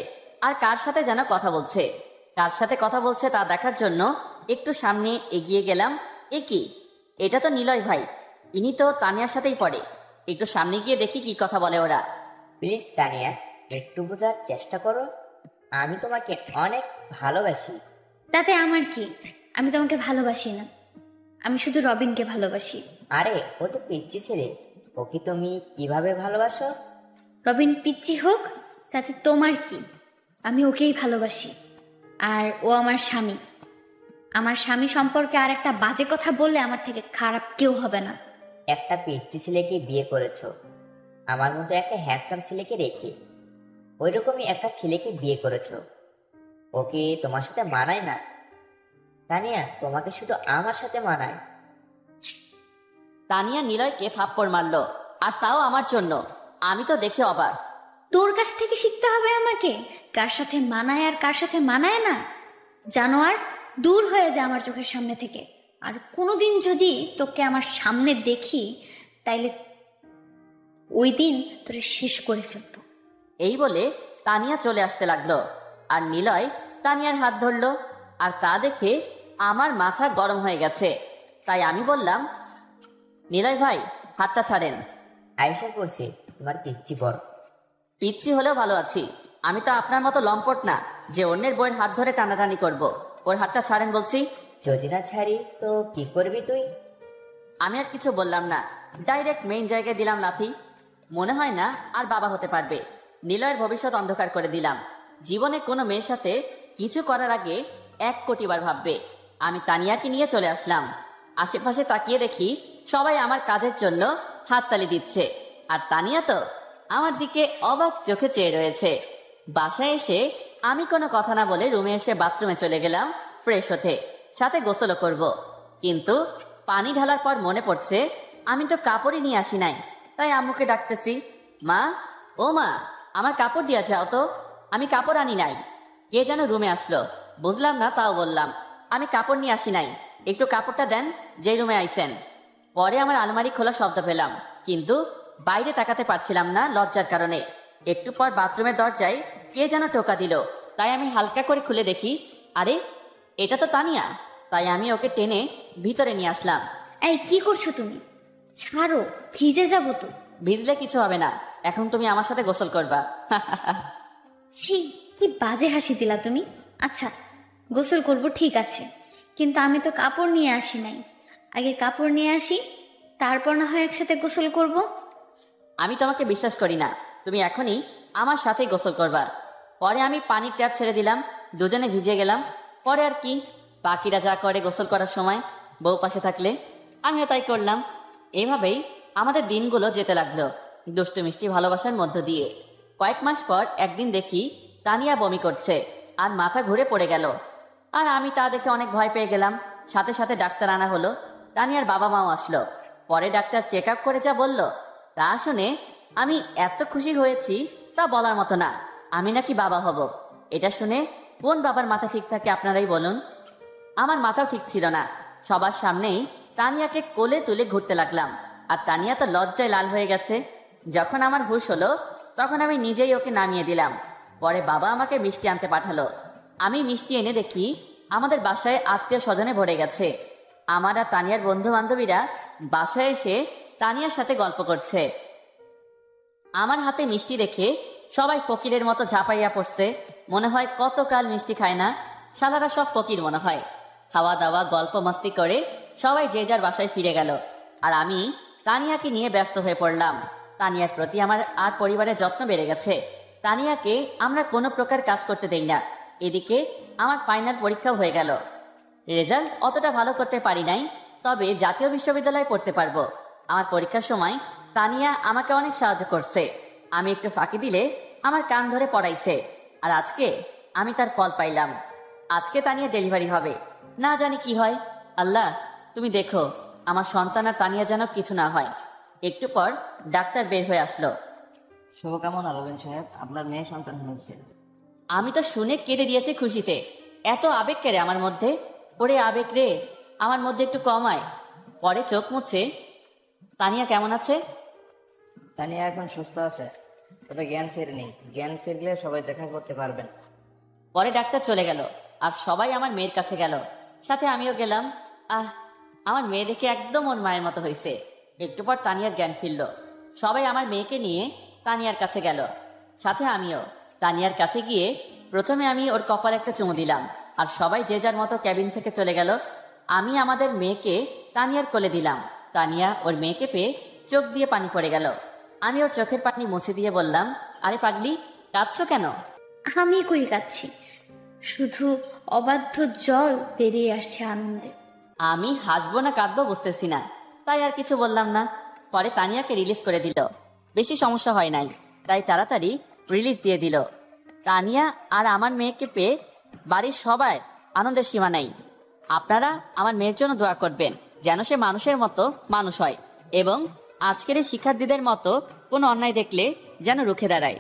আর কার সাথে যেন কথা বলছে। কার সাথে কথা বলছে তা দেখার জন্য একটু সামনে এগিয়ে গেলাম। এ কি, এটা তো নিলয় ভাই, ইনি তো তানিয়ার সাথেই পড়ে। একটু সামনে গিয়ে দেখি কি কথা বলে ওরা। প্লিজ তানিয়া, একটু বোঝার চেষ্টা করো, আমি তোমাকে অনেক ভালোবাসি। তাতে আমার কি? আমি তোমাকে ভালোবাসি না, আমি শুধু রবিনকে ভালোবাসি। আরে ও তো পিচ্ছি ছেলে, ওকে তুমি কিভাবে ভালোবাসো? রবিন পিচ্ছি হোক তাতে তোমার কি? আমি ওকেই ভালোবাসি, আর ও আমার স্বামী। আমার স্বামী সম্পর্কে আর একটা বাজে কথা বললে আমার থেকে খারাপ কেউ হবে না। একটা পিচ্ছি ছেলেকে বিয়ে করেছো, আমার মতো একটা হ্যান্ডসাম ছেলেকে রেখে ওইরকমই একটা ছেলেকে বিয়ে করেছো। ওকে তোমার সাথে মানায় না তানিয়া, তোমাকে শুধু আমার সাথে মানায়। তানিয়া নিলয়কে থাপ্পড় মারলো, আর তাও আমার জন্য। আমি তো দেখে অবাক। তোর কাছ থেকে শিখতে হবে আমাকে কার সাথে মানায় আর কার সাথে মানায় না। জানোয়ার, দূর হয়ে যা আমার চোখের সামনে থেকে। আর কোনোদিন যদি তোকে আমার সামনে দেখি তাইলে ওই দিন তোরে শেষ করে ফেলবো। এই বলে তানিয়া চলে আসতে লাগলো, আর নিলয় তানিয়ার হাত ধরলো। আর তা দেখে আমার মাথা গরম হয়ে গেছে। তাই আমি বললাম, নিলয় ভাই, হাতটা ছাড়েন। আয়েশা করছে তোমার পিচ্ছি বড়। পিচ্ছি হলেও ভালো আছি। আমি তো আপনার মতো লম্পট না যে অন্যের বইয়ের হাত ধরে টানাটানি করব। ওর হাতটা ছাড়েন বলছি। যদি না ছাড়ি তো কি করবি তুই? আমি আর কিছু বললাম না, ডাইরেক্ট মেইন জায়গায় দিলাম লাথি। মনে হয় না আর বাবা হতে পারবে। নিলয়ের ভবিষ্যৎ অন্ধকার করে দিলাম। জীবনে কোনো মেয়ের সাথে কিছু করার আগে 1 কোটি বার ভাববে। আমি তানিয়াকে নিয়ে চলে আসলাম। আশেপাশে তাকিয়ে দেখি সবাই আমার কাজের জন্য হাততালি দিচ্ছে, আর তানিয়া তো আমার দিকে অবাক চোখে চেয়ে রয়েছে। বাসায় এসে আমি কোনো কথা না বলে রুমে এসে বাথরুমে চলে গেলাম ফ্রেশ হতে, সাথে গোসলও করব। কিন্তু পানি ঢালার পর মনে পড়ছে আমি তো কাপড়ই নিয়ে আসি নাই। তাই আম্মুকে ডাকতেছি, মা, ও মা, আমার কাপড় দিয়া যাও তো। আমি কাপড় আনি নাই। কে যেন রুমে আসলো, বুঝলাম না, তাও বললাম, আমি কাপড় নিয়ে আসি নাই, একটু কাপড়টা দেন যেই রুমে আইছেন। পরে আমার আলমারি খোলা শব্দ পেলাম, কিন্তু বাইরে তাকাতে পারছিলাম না লজ্জার কারণে। একটু পর বাথরুমের দরজায় কে যেন টোকা দিল। তাই আমি হালকা করে খুলে দেখি, আরে এটা তো তানিয়া। তাই আমি ওকে টেনে ভিতরে নিয়ে আসলাম। এই, কি করছো তুমি? ছাড়ো, ভিজে যাবো তো। ভিজলে কিছু হবে না, এখন তুমি আমার সাথে গোসল করবা। ছি, কি বাজে হাসি দিলা তুমি। আচ্ছা, গোসল করব ঠিক আছে, কিন্তু আমি তো কাপড় নিয়ে আসি নাই। আগে কাপড় নিয়ে আসি, তারপর না হয় একসাথে গোসল করব। আমি তোমাকে বিশ্বাস করি না। তুমি এখনই আমার সাথেই গোসল করবা। পরে আমি পানির ট্যাপ ছেড়ে দিলাম, দুজনে ভিজে গেলাম। পরে আর কি, বাকিরা যা করে গোসল করার সময় বউ পাশে থাকলে, আমিও তাই করলাম। এইভাবেই আমাদের দিনগুলো যেতে লাগলো দুষ্টু মিষ্টি ভালোবাসার মধ্য দিয়ে। কয়েক মাস পর একদিন দেখি তানিয়া বমি করছে আর মাথা ঘুরে পড়ে গেল। আর আমি তা দেখে অনেক ভয় পেয়ে গেলাম। সাথে সাথে ডাক্তার আনা হলো। তানিয়ার বাবা মাও আসলো। পরে ডাক্তার চেক আপ করে যা বলল তা শুনে আমি এত খুশি হয়েছি তা বলার মতো না। আমি নাকি বাবা হব। এটা শুনে কোন বাবার মাথা ঠিক থাকে আপনারাই বলুন। আমার মাথাও ঠিক ছিল না। সবার সামনেই তানিয়াকে কোলে তুলে ঘুরতে লাগলাম, আর তানিয়া তো লজ্জায় লাল হয়ে গেছে। যখন আমার হুঁশ হলো তখন আমি নিজেই ওকে নামিয়ে দিলাম। পরে বাবা আমাকে মিষ্টি আনতে পাঠালো। আমি মিষ্টি এনে দেখি আমাদের বাসায় আত্মীয় স্বজনে ভরে গেছে। আমার আর তানিয়ার বন্ধু বান্ধবীরা বাসায় এসে তানিয়ার সাথে গল্প করছে। আমার হাতে মিষ্টি দেখে সবাই ফকিরের মতো ঝাঁপাইয়া পড়ছে। মনে হয় কতকাল মিষ্টি খায় না। শালারা সব ফকির মনে হয়। খাওয়া দাওয়া গল্প মস্তি করে সবাই যে যার বাসায় ফিরে গেল, আর আমি তানিয়াকে নিয়ে ব্যস্ত হয়ে পড়লাম। তানিয়ার প্রতি আমার আর পরিবারের যত্ন বেড়ে গেছে। তানিয়াকে আমরা কোনো প্রকার কাজ করতে দেই না। এদিকে আমার ফাইনাল পরীক্ষাও হয়ে গেল। রেজাল্ট অতটা ভালো করতে পারি নাই, তবে জাতীয় বিশ্ববিদ্যালয়ে পড়তে পারবো। আমার পরীক্ষার সময় তানিয়া আমাকে অনেক সাহায্য করছে। আমি একটু ফাঁকি দিলে আমার কান ধরে পড়াইছে, আর আজকে আমি তার ফল পাইলাম। আজকে তানিয়া ডেলিভারি হবে, না জানি কি হয়। আল্লাহ, তুমি দেখো আমার সন্তান আর তানিয়া যেন কিছু না হয়। একটু পর ডাক্তার বের হয়ে আসলো। শুভকামনা রবিন সাহেব, আপনার মেয়ে সন্তান হয়েছে। আমি তো শুনে কেঁদে দিয়েছি খুশিতে। এত আবেগ কেড়ে আমার মধ্যে। ওরে আবেগ রে, আমার মধ্যে একটু কমায়। পরে চোখ মুছে, তানিয়া কেমন আছে? তানিয়া এখন সুস্থ আছে, তবে জ্ঞান ফেরেনি। জ্ঞান ফিরলে সবাই দেখা করতে পারবেন। পরে ডাক্তার চলে গেল, আর সবাই আমার মেয়ের কাছে গেল, সাথে আমিও গেলাম। আমার মেয়ে দেখে একদম ওর মায়ের মতো হয়েছে। একটু পর তানিয়ার জ্ঞান ফিরল। সবাই আমার মেয়েকে নিয়ে তানিয়ার কাছে গেল, সাথে আমিও। তানিয়ার কাছে গিয়ে প্রথমে আমি ওর কপালে একটা চুমু দিলাম, আর সবাই যে যার মতো ক্যাবিন থেকে চলে গেল। আমি আমাদের মেয়েকে তানিয়ার কোলে দিলাম। তানিয়া ওর মেয়েকে পেয়ে চোখ দিয়ে পানি পড়ে গেল। আমি ওর চোখের পানি মুছে দিয়ে বললাম, আরে পাগলি, কাঁদছো কেন? আমি কই কাচ্ছি, শুধু অবাধ্য জল বেরিয়ে আসছে আনন্দে। আমি হাসবো না কাঁদবো বুঝতেছি না, তাই আর কিছু বললাম না। পরে তানিয়াকে রিলিজ করে দিল। বেশি সমস্যা হয় নাই, তাই তাড়াতাড়ি রিলিজ দিয়ে দিল। তানিয়া আর আমার মেয়েকে পেয়ে বাড়ির সবাই আনন্দের সীমা নাই। আপনারা আমার মেয়ের জন্য দোয়া করবেন যেন সে মানুষের মতো মানুষ হয়। এবং আজকের এই শিক্ষার্থীদের মতো কোনো অন্যায় দেখলে যেন রুখে দাঁড়ায়।